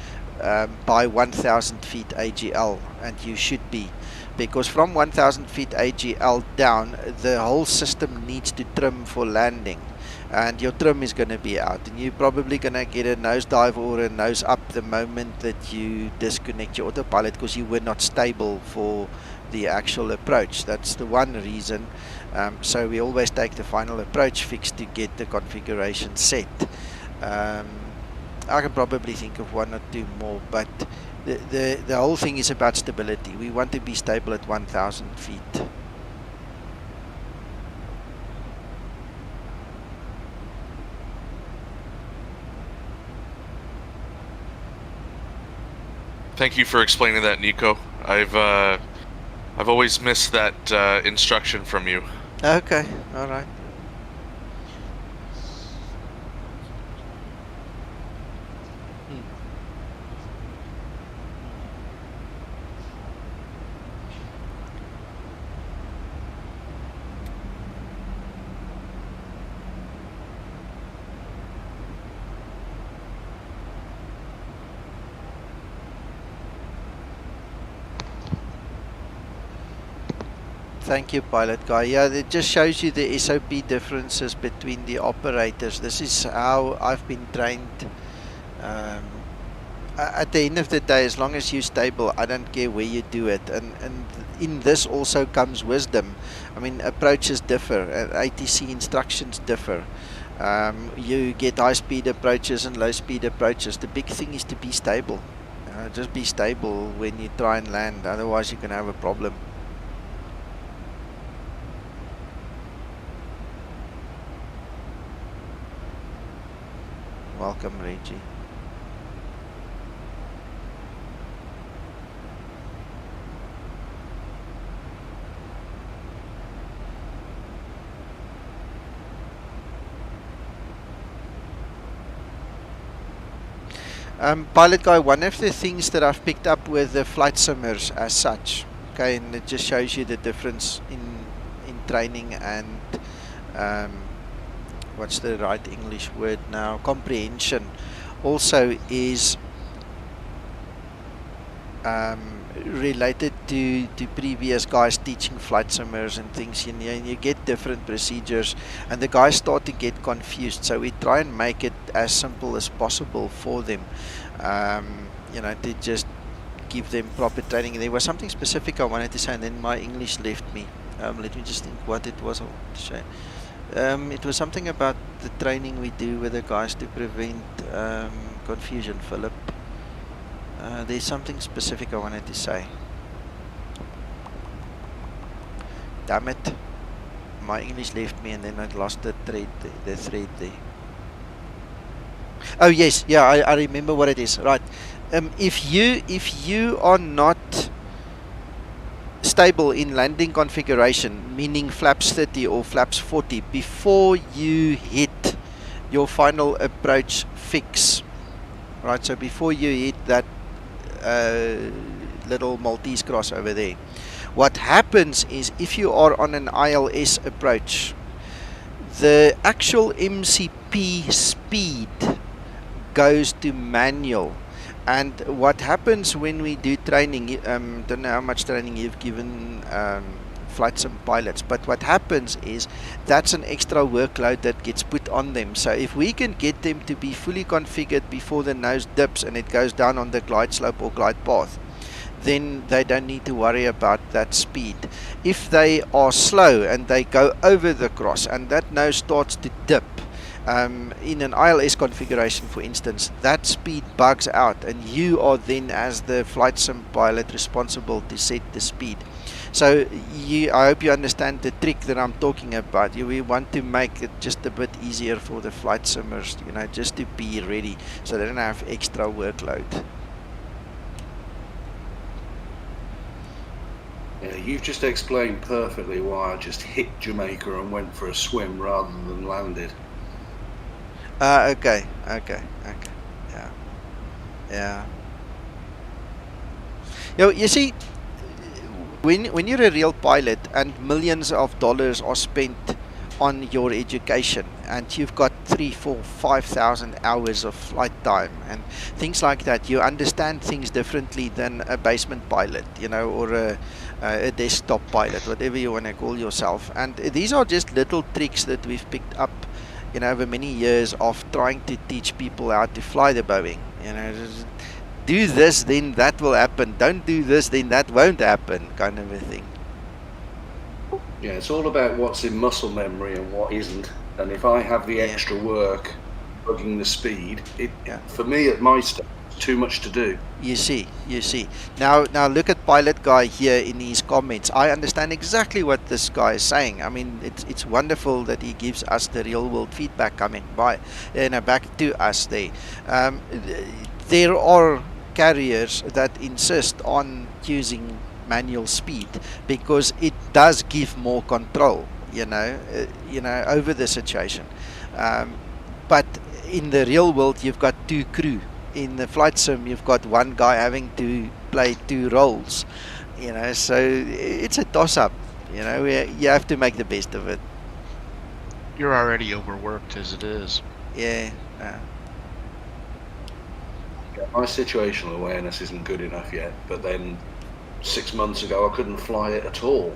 S1: by 1,000 feet AGL, and you should be, because from 1,000 feet AGL down, the whole system needs to trim for landing, and your trim is going to be out, and you're probably going to get a nosedive or a nose up the moment that you disconnect your autopilot, because you were not stable for the actual approach. That's the one reason. So we always take the final approach fix to get the configuration set. I can probably think of one or two more, but the whole thing is about stability. We want to be stable at 1,000 feet.
S5: Thank you for explaining that, Nico. I've always missed that instruction from you.
S1: Okay, all right. Thank you, pilot guy. Yeah, it just shows you the SOP differences between the operators. This is how I've been trained. At the end of the day, as long as you're stable, I don't care where you do it. And in this also comes wisdom. I mean, approaches differ, ATC instructions differ. You get high-speed approaches and low-speed approaches. The big thing is to be stable. Just be stable when you try and land, otherwise you can have a problem. Welcome, Reggie. Pilot guy, one of the things that I've picked up with the flight simmers as such, okay, and it just shows you the difference in training and what's the right English word now, comprehension, also is related to previous guys teaching flight simmers and things. You know, you get different procedures and the guys start to get confused, so we try and make it as simple as possible for them, you know, to just give them proper training. There was something specific I wanted to say and then my English left me. Let me just think what it was I wanted to say. It was something about the training we do with the guys to prevent confusion, Philip. There's something specific I wanted to say. Damn it. My English left me and then I lost the thread there. Oh yes, yeah, I remember what it is. Right. If you are not stable in landing configuration, meaning flaps 30 or flaps 40, before you hit your final approach fix, right, so before you hit that little Maltese cross over there, what happens is if you are on an ILS approach, the actual MCP speed goes to manual. And what happens when we do training, don't know how much training you've given flight sim pilots, but what happens is that's an extra workload that gets put on them. So if we can get them to be fully configured before the nose dips and it goes down on the glide slope or glide path, then they don't need to worry about that speed. If they are slow and they go over the cross and that nose starts to dip, in an ILS configuration, for instance, that speed bugs out and you are then, as the flight sim pilot, responsible to set the speed. So I hope you understand the trick that I'm talking about. We want to make it just a bit easier for the flight simmers, you know, just to be ready so they don't have extra workload.
S13: Yeah, you've just explained perfectly why I just hit Jamaica and went for a swim rather than landed.
S1: Okay, yeah. You see, when you're a real pilot and millions of dollars are spent on your education and you've got 3,000, 4,000, 5,000 hours of flight time and things like that, you understand things differently than a basement pilot, you know, or a desktop pilot, whatever you want to call yourself. And these are just little tricks that we've picked up, you know, over many years of trying to teach people how to fly the Boeing. You know, do this, then that will happen. Don't do this, then that won't happen, kind of a thing.
S13: Yeah, it's all about what's in muscle memory and what isn't. And if I have the extra work, bugging the speed, for me at my stage, too much to do.
S1: You see. Now look at Pilot Guy here in his comments. I understand exactly what this guy is saying. I mean, it's wonderful that he gives us the real world feedback coming by, back to us there. There are carriers that insist on using manual speed because it does give more control, over the situation. But in the real world, you've got two crew. In the flight sim, you've got one guy having to play two roles, so it's a toss-up. You have to make the best of it.
S14: You're already overworked as it is.
S1: Yeah.
S13: My situational awareness isn't good enough yet, but then 6 months ago I couldn't fly it at all.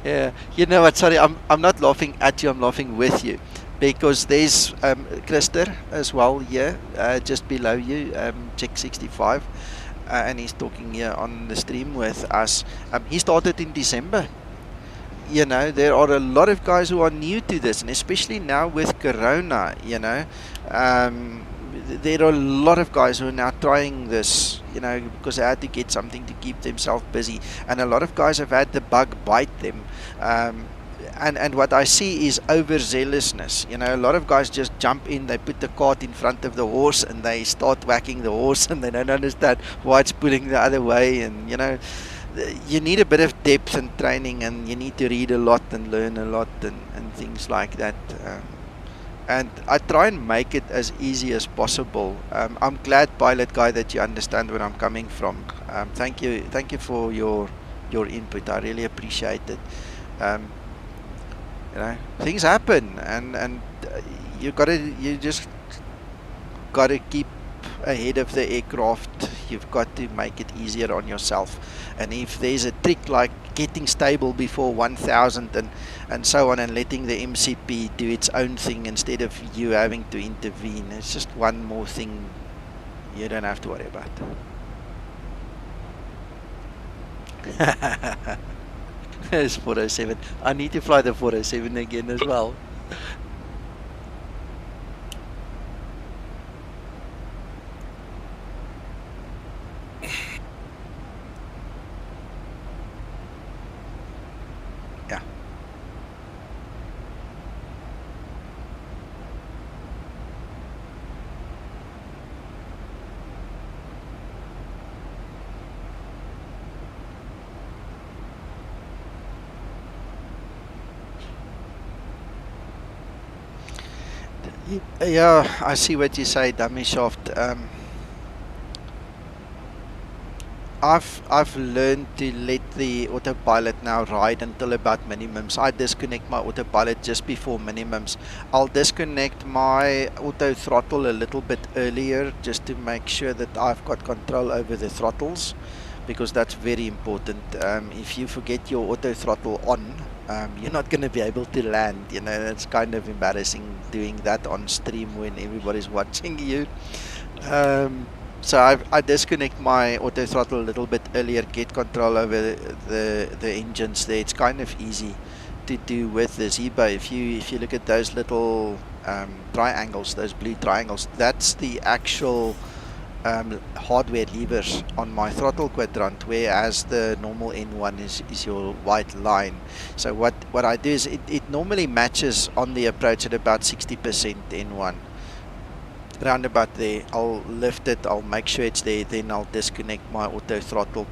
S1: Yeah, you know what? Sorry, I'm not laughing at you. I'm laughing with you, because there's Christer as well here, just below you, Check 65, and he's talking here on the stream with us. He started in December. There are a lot of guys who are new to this, and especially now with Corona, there are a lot of guys who are now trying this, because they had to get something to keep themselves busy, and a lot of guys have had the bug bite them. And what I see is overzealousness. A lot of guys just jump in, they put the cart in front of the horse, and they start whacking the horse, and they don't understand why it's pulling the other way. And you need a bit of depth and training, and you need to read a lot and learn a lot and things like that. And I try and make it as easy as possible. I'm glad, Pilot Guy, that you understand where I'm coming from. Thank you for your input. I really appreciate it. Things happen, and you just gotta keep ahead of the aircraft. You've got to make it easier on yourself. And if there's a trick like getting stable before 1000 and so on, and letting the MCP do its own thing instead of you having to intervene, it's just one more thing you don't have to worry about. It's 407. I need to fly the 407 again as well. Yeah. Yeah, I see what you say, Dummy Shaft. I've learned to let the autopilot now ride until about minimums. I disconnect my autopilot just before minimums. I'll disconnect my auto throttle a little bit earlier, just to make sure that I've got control over the throttles, because that's very important. If you forget your auto throttle on, you're not going to be able to land. It's kind of embarrassing doing that on stream when everybody's watching you. So I disconnect my auto throttle a little bit earlier, get control over the engines there. It's kind of easy to do with the Zibo. If you look at those little triangles, those blue triangles, that's the actual hardware levers on my throttle quadrant, whereas the normal N1 is your white line. So what I do is it normally matches on the approach at about 60% N1. Round about there, I'll lift it, I'll make sure it's there, then I'll disconnect my auto throttle.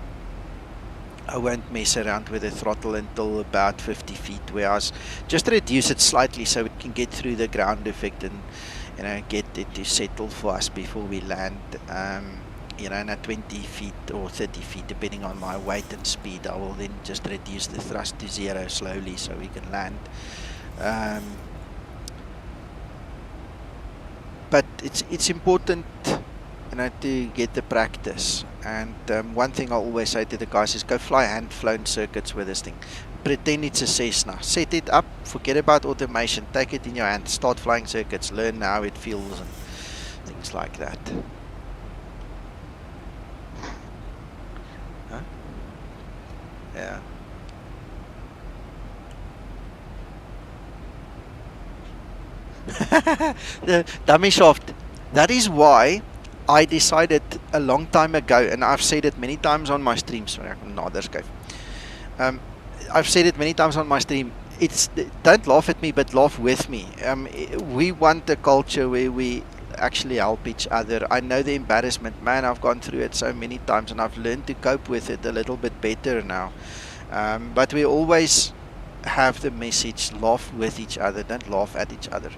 S1: I won't mess around with the throttle until about 50 feet, whereas just reduce it slightly so we can get through the ground effect and get it to settle for us before we land. And at 20 feet or 30 feet, depending on my weight and speed, I will then just reduce the thrust to 0 slowly so we can land. But it's important, to get the practice. And one thing I always say to the guys is go fly hand-flown circuits with this thing. Pretend it's a Cessna. Set it up, forget about automation, take it in your hand, start flying circuits, learn how it feels and things things like that. Huh? Yeah. The dummy shaft. That is why I decided a long time ago, and I've said it many times on my streams. I've said it many times on my stream. Don't laugh at me, but laugh with me. We want a culture where we actually help each other. I know the embarrassment, man. I've gone through it so many times, and I've learned to cope with it a little bit better now. But we always have the message: laugh with each other, don't laugh at each other.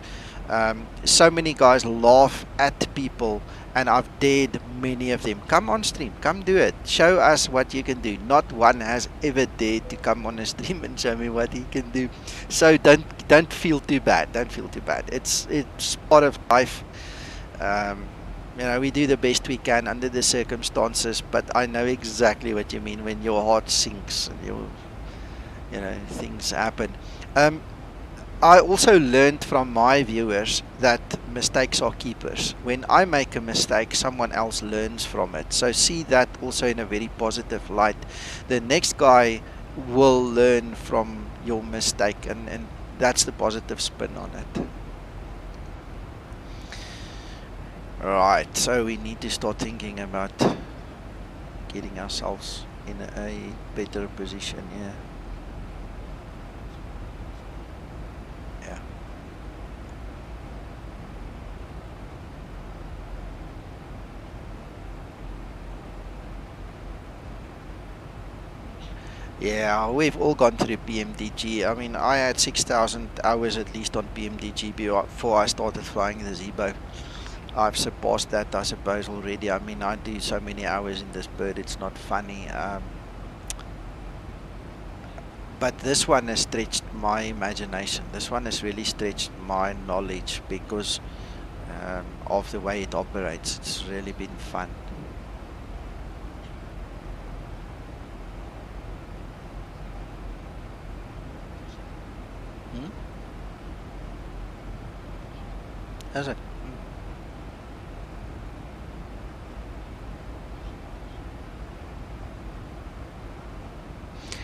S1: So many guys laugh at people, and I've dared many of them. Come on stream, come do it. Show us what you can do. Not one has ever dared to come on a stream and show me what he can do. So don't feel too bad. Don't feel too bad. It's part of life. You know, we do the best we can under the circumstances, but I know exactly what you mean when your heart sinks and you know, things happen. I also learned from my viewers that mistakes are keepers. When I make a mistake, someone else learns from it. So see that also in a very positive light. The next guy will learn from your mistake, and that's the positive spin on it. Right, so we need to start thinking about getting ourselves in a better position, yeah. Yeah, we've all gone through PMDG. I mean, I had 6,000 hours at least on PMDG before I started flying the Zibo. I've surpassed that, I suppose, already. I mean, I do so many hours in this bird, it's not funny. But this one has stretched my imagination. This one has really stretched my knowledge because of the way it operates. It's really been fun. Is it?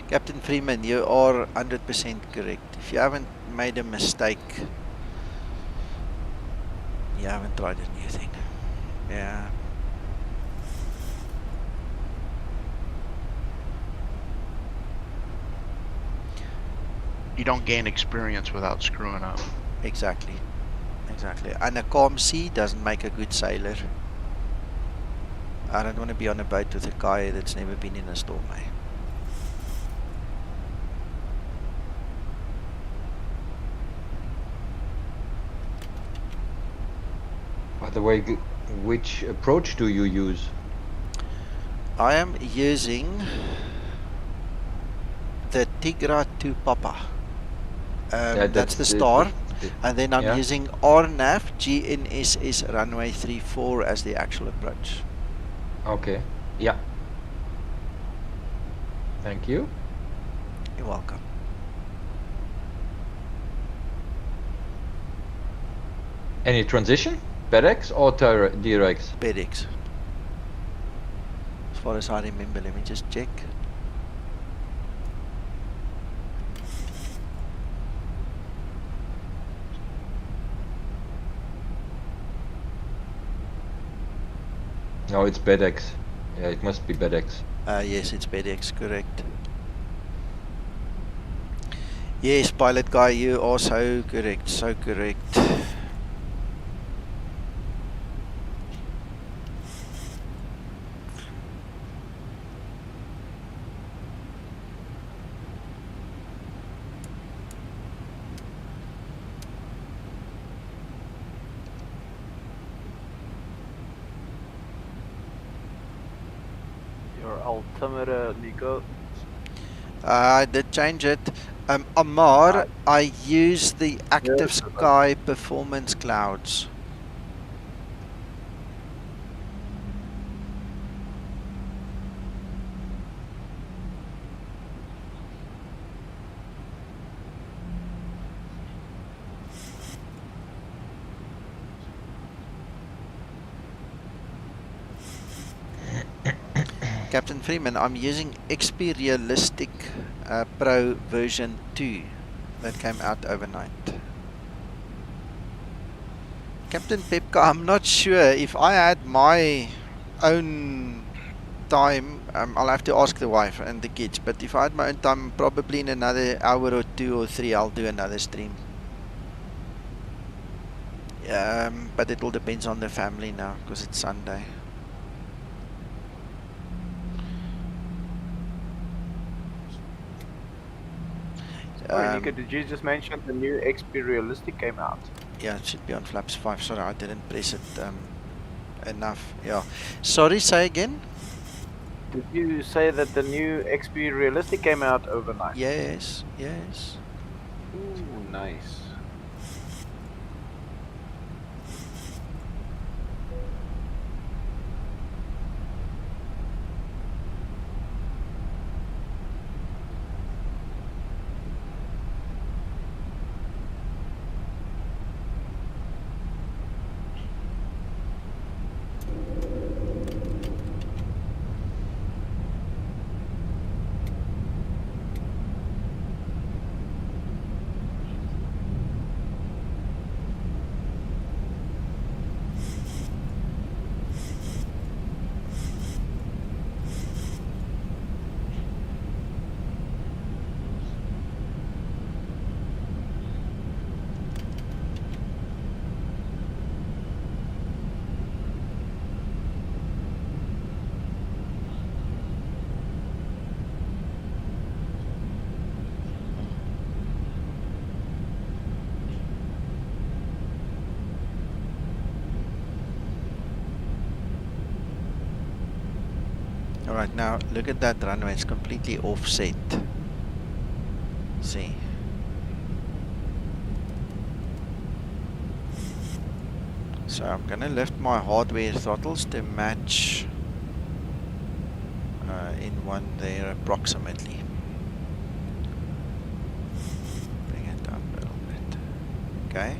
S1: Captain Freeman, you are 100% correct. If you haven't made a mistake, you haven't tried a new thing. Yeah.
S14: You don't gain experience without screwing up.
S1: Exactly. Exactly. And a calm sea doesn't make a good sailor. I don't want to be on a boat with a guy that's never been in a storm, eh?
S6: By the way, which approach do you use?
S1: I am using the TIGRA to Papa. That's the star. And then I'm using RNAV GNSS runway 34 as the actual approach.
S6: Okay. Yeah. Thank you.
S1: You're welcome.
S6: Any transition? BedX or DRX?
S1: BedX. As far as I remember, let me just check.
S6: No, it's BedX. Yeah, it must be BedX.
S1: Yes, it's BedX, correct. Yes, pilot guy, you are so correct, so correct.
S15: Altimeter, Nico.
S1: I did change it. Amar, I use the active sky performance clouds. Captain Freeman, I'm using XP Realistic Pro version 2 that came out overnight. Captain Pepka, I'm not sure if I had my own time, I'll have to ask the wife and the kids, but if I had my own time, probably in another hour or 2 or 3 I'll do another stream. But it all depends on the family now because it's Sunday.
S15: Sorry, Nico, did you just mention the new XP Realistic came out?
S1: Yeah, it should be on flaps 5. Sorry, I didn't press it enough. Yeah. Sorry, say again?
S15: Did you say that the new XP Realistic came out overnight?
S1: Yes, yes.
S15: Ooh, nice.
S1: Alright, now look at that runway, it's completely offset. See. So I'm gonna lift my hardware throttles to match in one there approximately. Bring it down a little bit. Okay.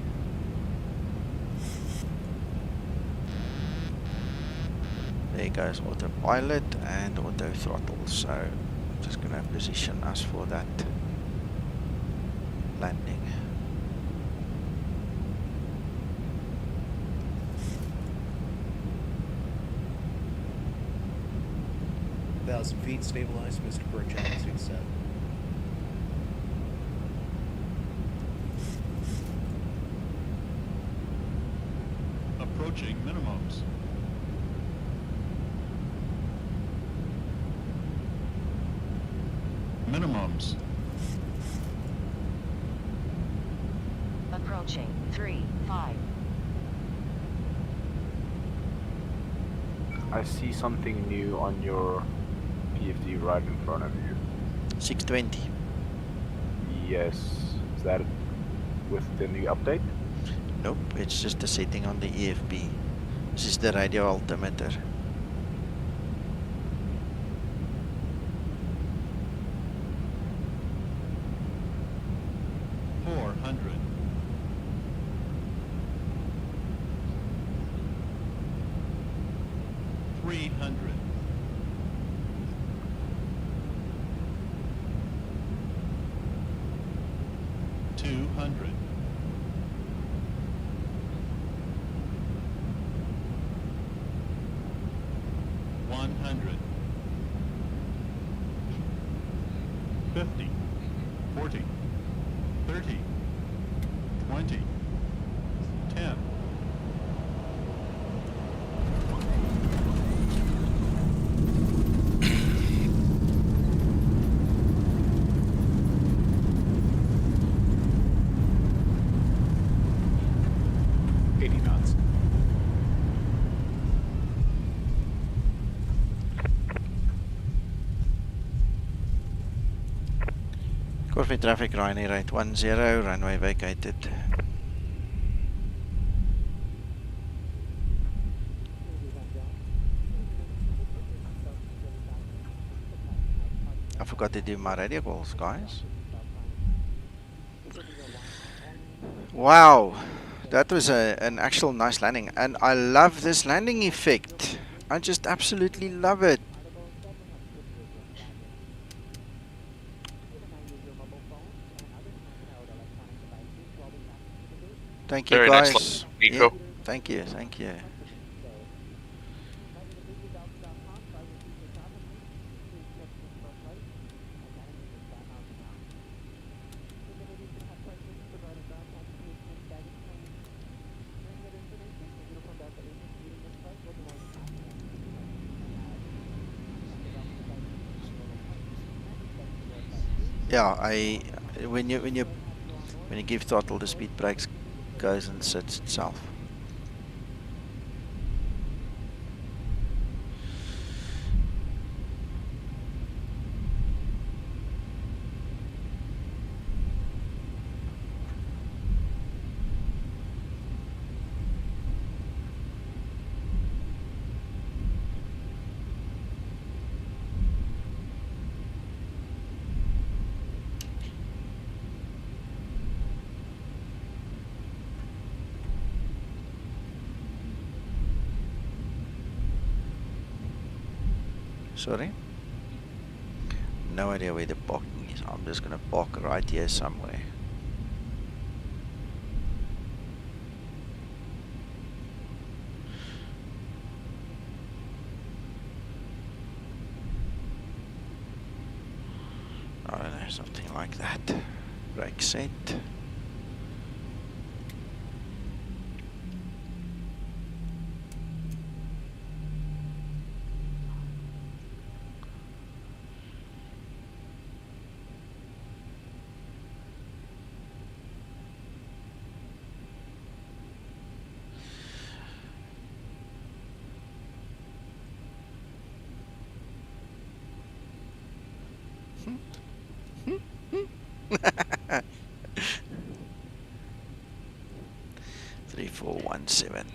S1: There goes autopilot and auto throttle. So I'm just gonna position us for that landing.
S12: Thousand feet stabilized, Mr. Bergamo, suit set.
S16: Approaching minimums. Minimums.
S11: Approaching 3-5.
S15: I see something new on your PFD right in front of you.
S1: 620.
S15: Yes. Is that with the new update?
S1: Nope, it's just a setting on the EFB. This is the radio altimeter. Corfu traffic, Ryanair right 10, runway vacated. I forgot to do my radio calls, guys. Wow, that was an actual nice landing, and I love this landing effect. I just absolutely love it. Thank you,
S5: Very
S1: guys.
S5: nice, Nico.
S1: Yeah, thank you, thank you. Yeah, when you give throttle, the speed brakes goes and sets itself. Sorry? No idea where the parking is. I'm just gonna park right here somewhere. I don't know, something like that. Brake set. Three, 4, 1, 7.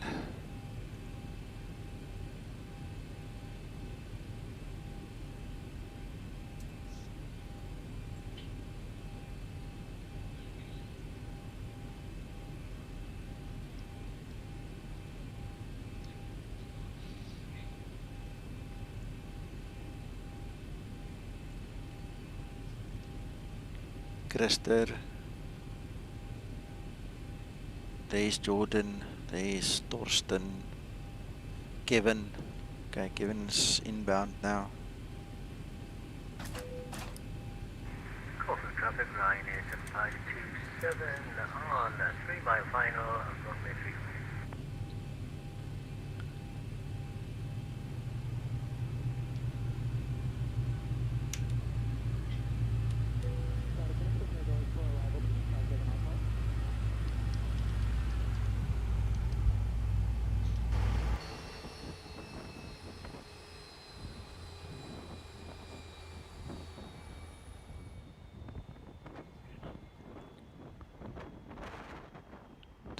S1: Christer. There's Jordan. There's Torsten. Kevin. Okay, Kevin's inbound now.
S10: Corfu traffic, Ryanair 7527 on 3-mile final, runway 3.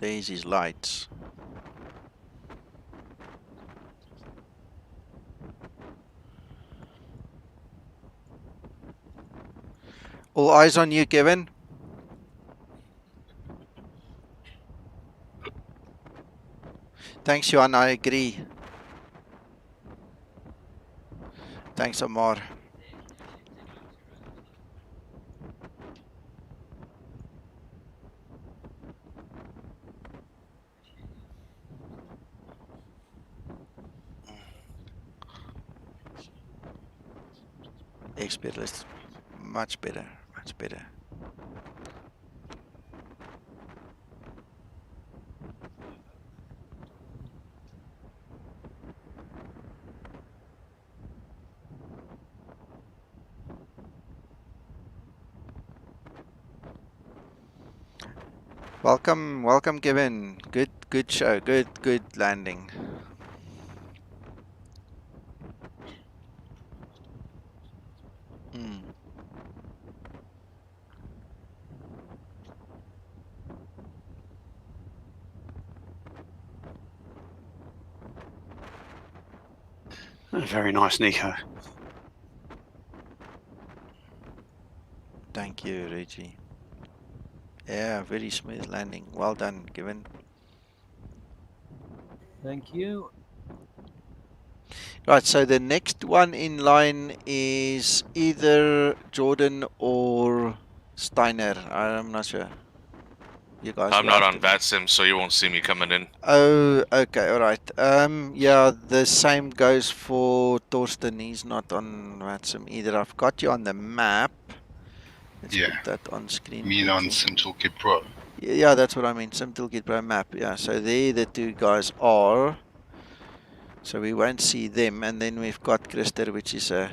S1: There's his lights. All eyes on you, Kevin. Thanks, Johan. I agree. Thanks, Amar. Expert list. Much better. Much better. Welcome, welcome, Kevin. Good show. Good landing. Hmm.
S16: Very nice, Nico.
S1: Thank you, Reggie. Yeah, very smooth landing. Well done, Kevin.
S2: Thank you.
S1: Right, so the next one in line is either Jordan or Steiner. I'm not sure. You guys
S5: I'm
S1: will
S5: not
S1: have
S5: on
S1: to.
S5: VATSIM, so you won't see me coming in.
S1: Oh, okay, all right. Yeah, the same goes for Torsten. He's not on WhatsApp either. I've got you on the map. Let's
S17: Yeah.
S1: put that on screen
S17: You mean on
S1: quickly.
S17: SimToolkit Pro?
S1: Yeah, that's what I mean. SimToolkit Pro map. Yeah, so there the two guys are. So we won't see them, and then we've got Krister, which is a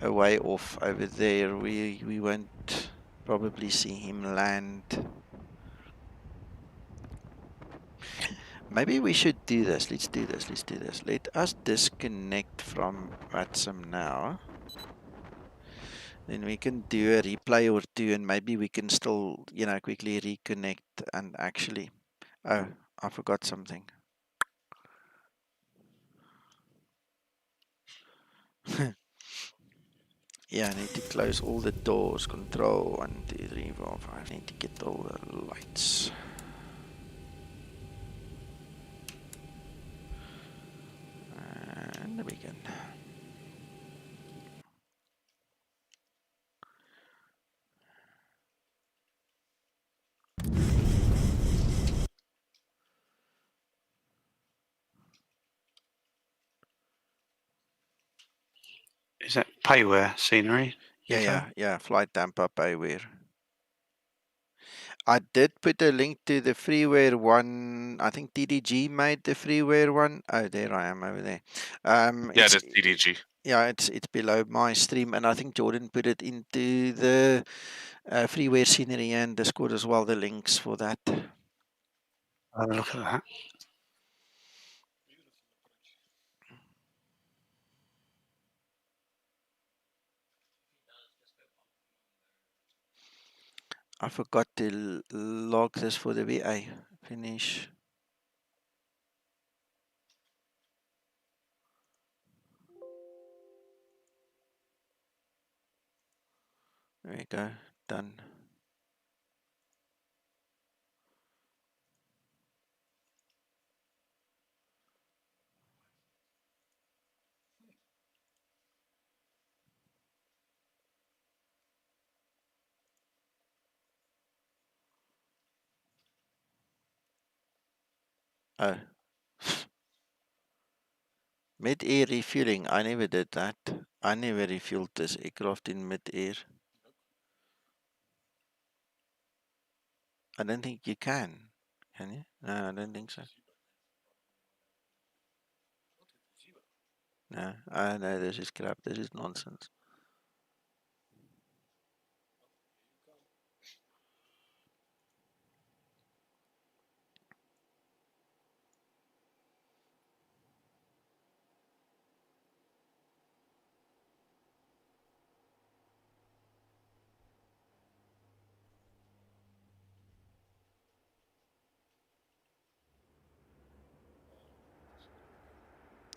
S1: way off over there. We won't probably see him land. Maybe we should do this. Let's do this. Let's do this. Let us disconnect from WhatsApp now. Then we can do a replay or two, and maybe we can still, you know, quickly reconnect and actually. Oh, I forgot something. Yeah, I need to close all the doors. Control 1, 2, 3, 4, 5. I need to get all the lights. And begin.
S16: Is that payware scenery?
S1: Yeah. Flight Tampa payware. I did put a link to the freeware one. I think TDG made the freeware one. Oh, there I am over there.
S5: Yeah, it is TDG.
S1: Yeah, it's below my stream, and I think Jordan put it into the freeware scenery and Discord as well. The links for that.
S16: Have a look at that.
S1: I forgot to log this for the VA. Finish. There we go. Done. Oh. Mid-air refueling. I never did that. I never refueled this aircraft in mid-air. I don't think you can. Can you? No, I don't think so. No, I know this is crap. This is nonsense.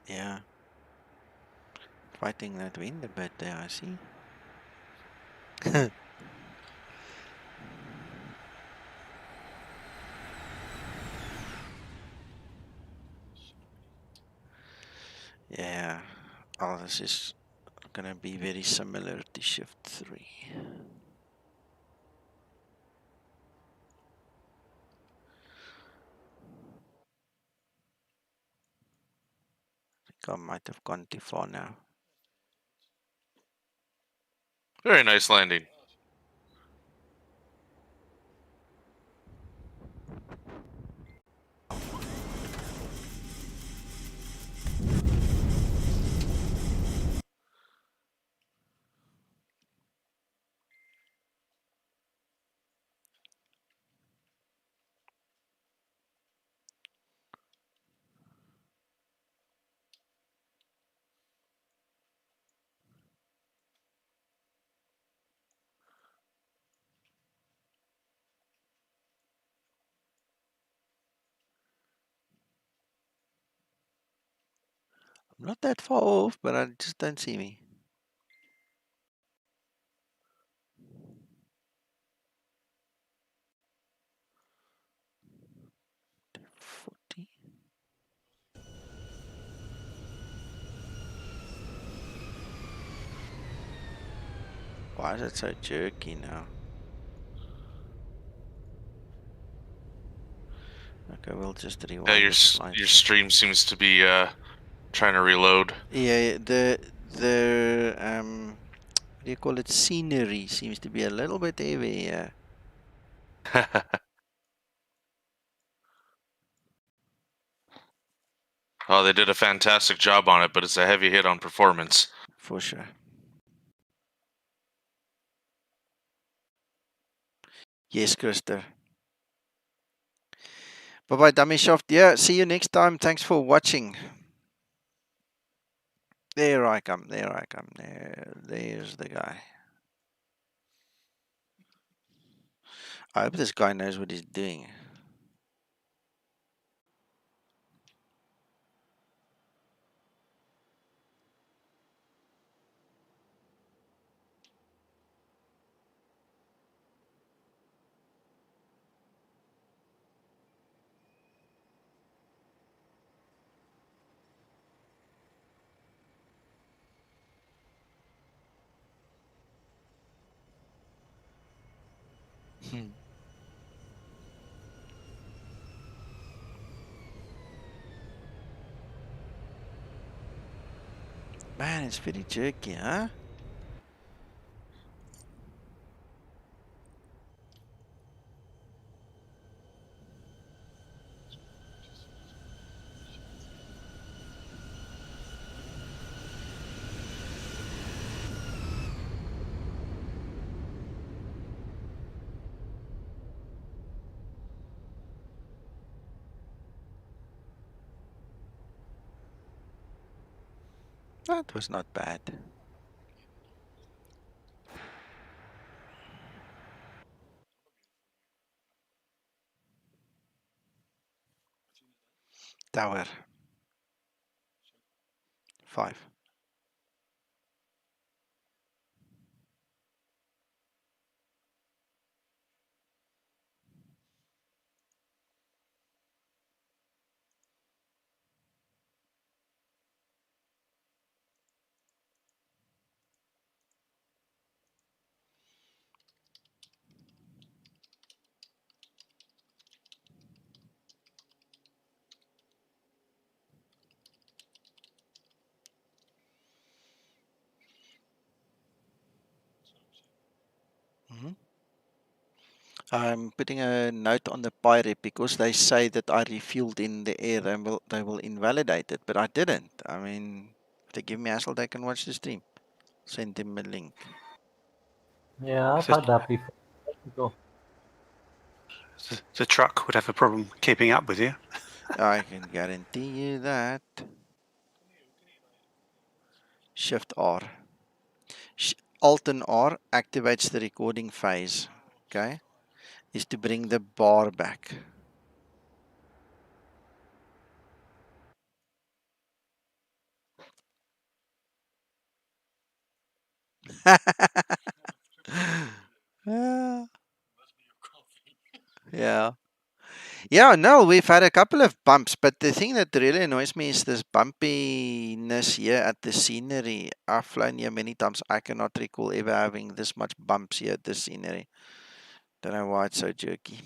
S1: Yeah. Fighting that wind a bit there, I see. Yeah. Oh, this is gonna be very similar to shift 3. I think I might have gone too far now.
S5: Very nice landing.
S1: I'm not that far off, but I just don't see me. Why is it so jerky now? Okay, we'll just
S5: Yeah,
S1: rewind
S5: your
S1: the slides.
S5: your stream seems to be trying to reload.
S1: Yeah, the what do you call it? Scenery seems to be a little bit heavy.
S5: Oh, they did a fantastic job on it, but it's a heavy hit on performance.
S1: For sure. Yes, Krister. Bye-bye, Dummy Shaft. Yeah, see you next time. Thanks for watching. There I come. There I come. There's the guy. I hope this guy knows what he's doing. Man, it's pretty jerky, huh? That was not bad. Tower. 5. I'm putting a note on the pirate because they say that I refueled in the air and they will invalidate it, but I didn't. I mean, if they give me hassle, they can watch the stream. Send them a link.
S2: Yeah, I've had that before.
S16: The truck would have a problem keeping up with you.
S1: I can guarantee you that. Shift R. Alt and R activates the recording phase. Okay, is to bring the bar back. Yeah. Yeah, no, we've had a couple of bumps, but the thing that really annoys me is this bumpiness here at the scenery. I've flown here many times. I cannot recall ever having this much bumps here at the scenery. Don't know why it's so jerky.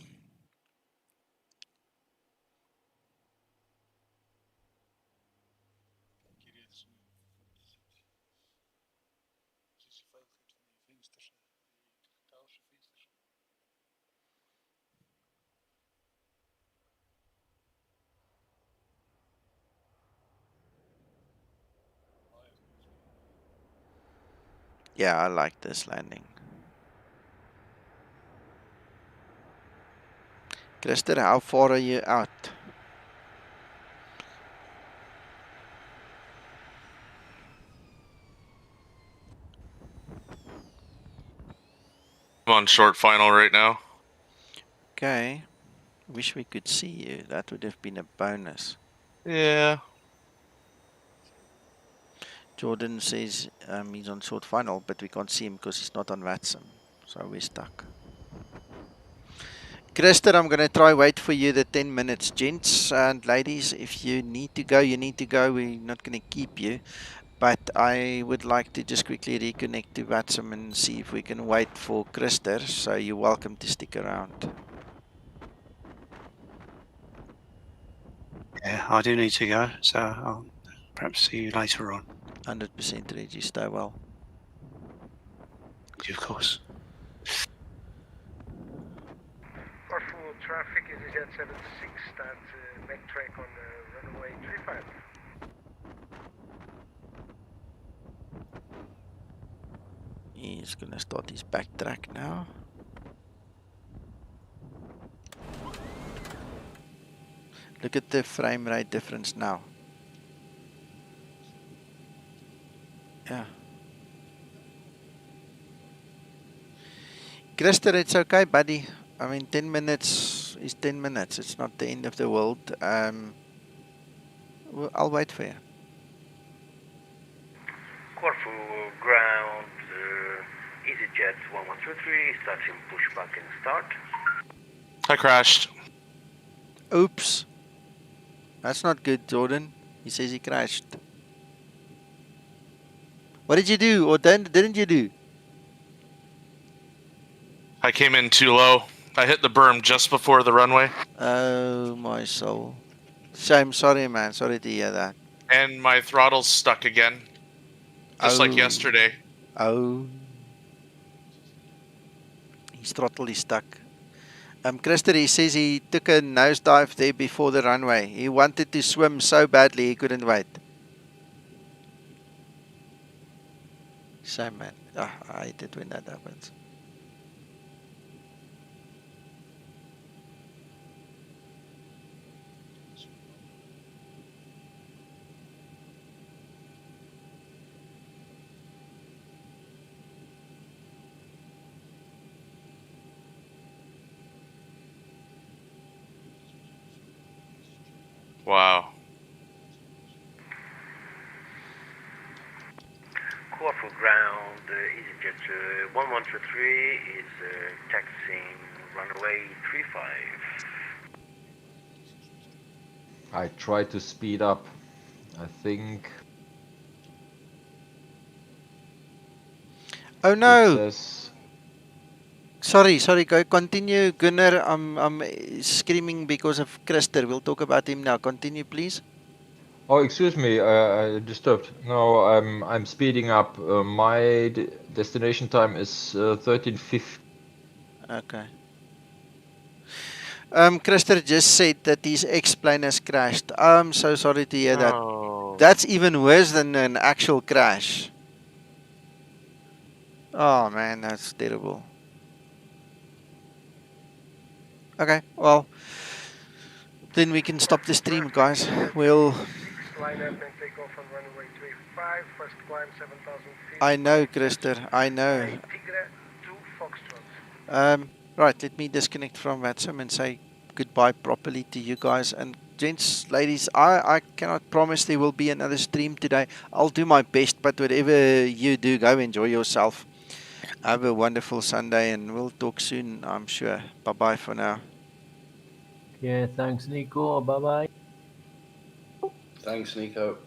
S1: Yeah, I like this landing. Krister, how far are you out?
S5: I'm on short final right now.
S1: Okay. Wish we could see you. That would have been a bonus.
S5: Yeah.
S1: Jordan says he's on short final, but we can't see him because he's not on VATSIM. So we're stuck. Krister, I'm going to try wait for you the 10 minutes. Gents and ladies, if you need to go, you need to go. We're not going to keep you. But I would like to just quickly reconnect to VATSIM and see if we can wait for Krister. So you're welcome to stick around.
S16: Yeah, I do need to go, so I'll perhaps see you later on.
S1: 100% Reggie, stay well.
S16: Of course.
S10: Corfu traffic is Jet 76, start back track on runway 35.
S1: He's gonna start his backtrack now. Look at the frame rate difference now. Yeah. Krister, it's okay, buddy. I mean, 10 minutes is 10 minutes. It's not the end of the world. I'll wait for you.
S10: Corfu ground, EasyJet 1133, starting pushback and start.
S5: I crashed.
S1: Oops. That's not good, Jordan. He says he crashed. What did you do, or didn't you do?
S5: I came in too low. I hit the berm just before the runway.
S1: Oh, my soul. Shame. Sorry, man. Sorry to hear that.
S5: And my throttle's stuck again. Just like yesterday.
S1: Oh. His throttle is stuck. Krister, he says he took a nosedive there before the runway. He wanted to swim so badly he couldn't wait. Shame, man. Oh, I hate it when that happens.
S5: Wow.
S10: Corfu ground, EasyJet 1133 is taxiing runway 35.
S6: I tried to speed up. I think.
S1: Oh no!
S6: Says...
S1: Sorry, go continue, Gunnar. I'm screaming because of Krister. We'll talk about him now. Continue, please.
S6: Oh, excuse me, I disturbed. No, I'm speeding up. My destination time is 13:50.
S1: Okay. Krister just said that his X-plane has crashed. I'm so sorry to hear that.
S5: Oh.
S1: That's even worse than an actual crash. Oh man, that's terrible. Okay, well, then we can stop the stream, guys. We'll...
S10: Line up and take off on runway 35, first climb 7,000 feet.
S1: I know, Krister, I know.
S10: TIGRA 2 Foxtrot.
S1: Right, let me disconnect from WhatsApp and say goodbye properly to you guys. And gents, ladies, I cannot promise there will be another stream today. I'll do my best, but whatever you do, go enjoy yourself. Have a wonderful Sunday, and we'll talk soon, I'm sure. Bye-bye for now.
S2: Yeah, thanks, Nico. Bye-bye.
S13: Thanks, Nico.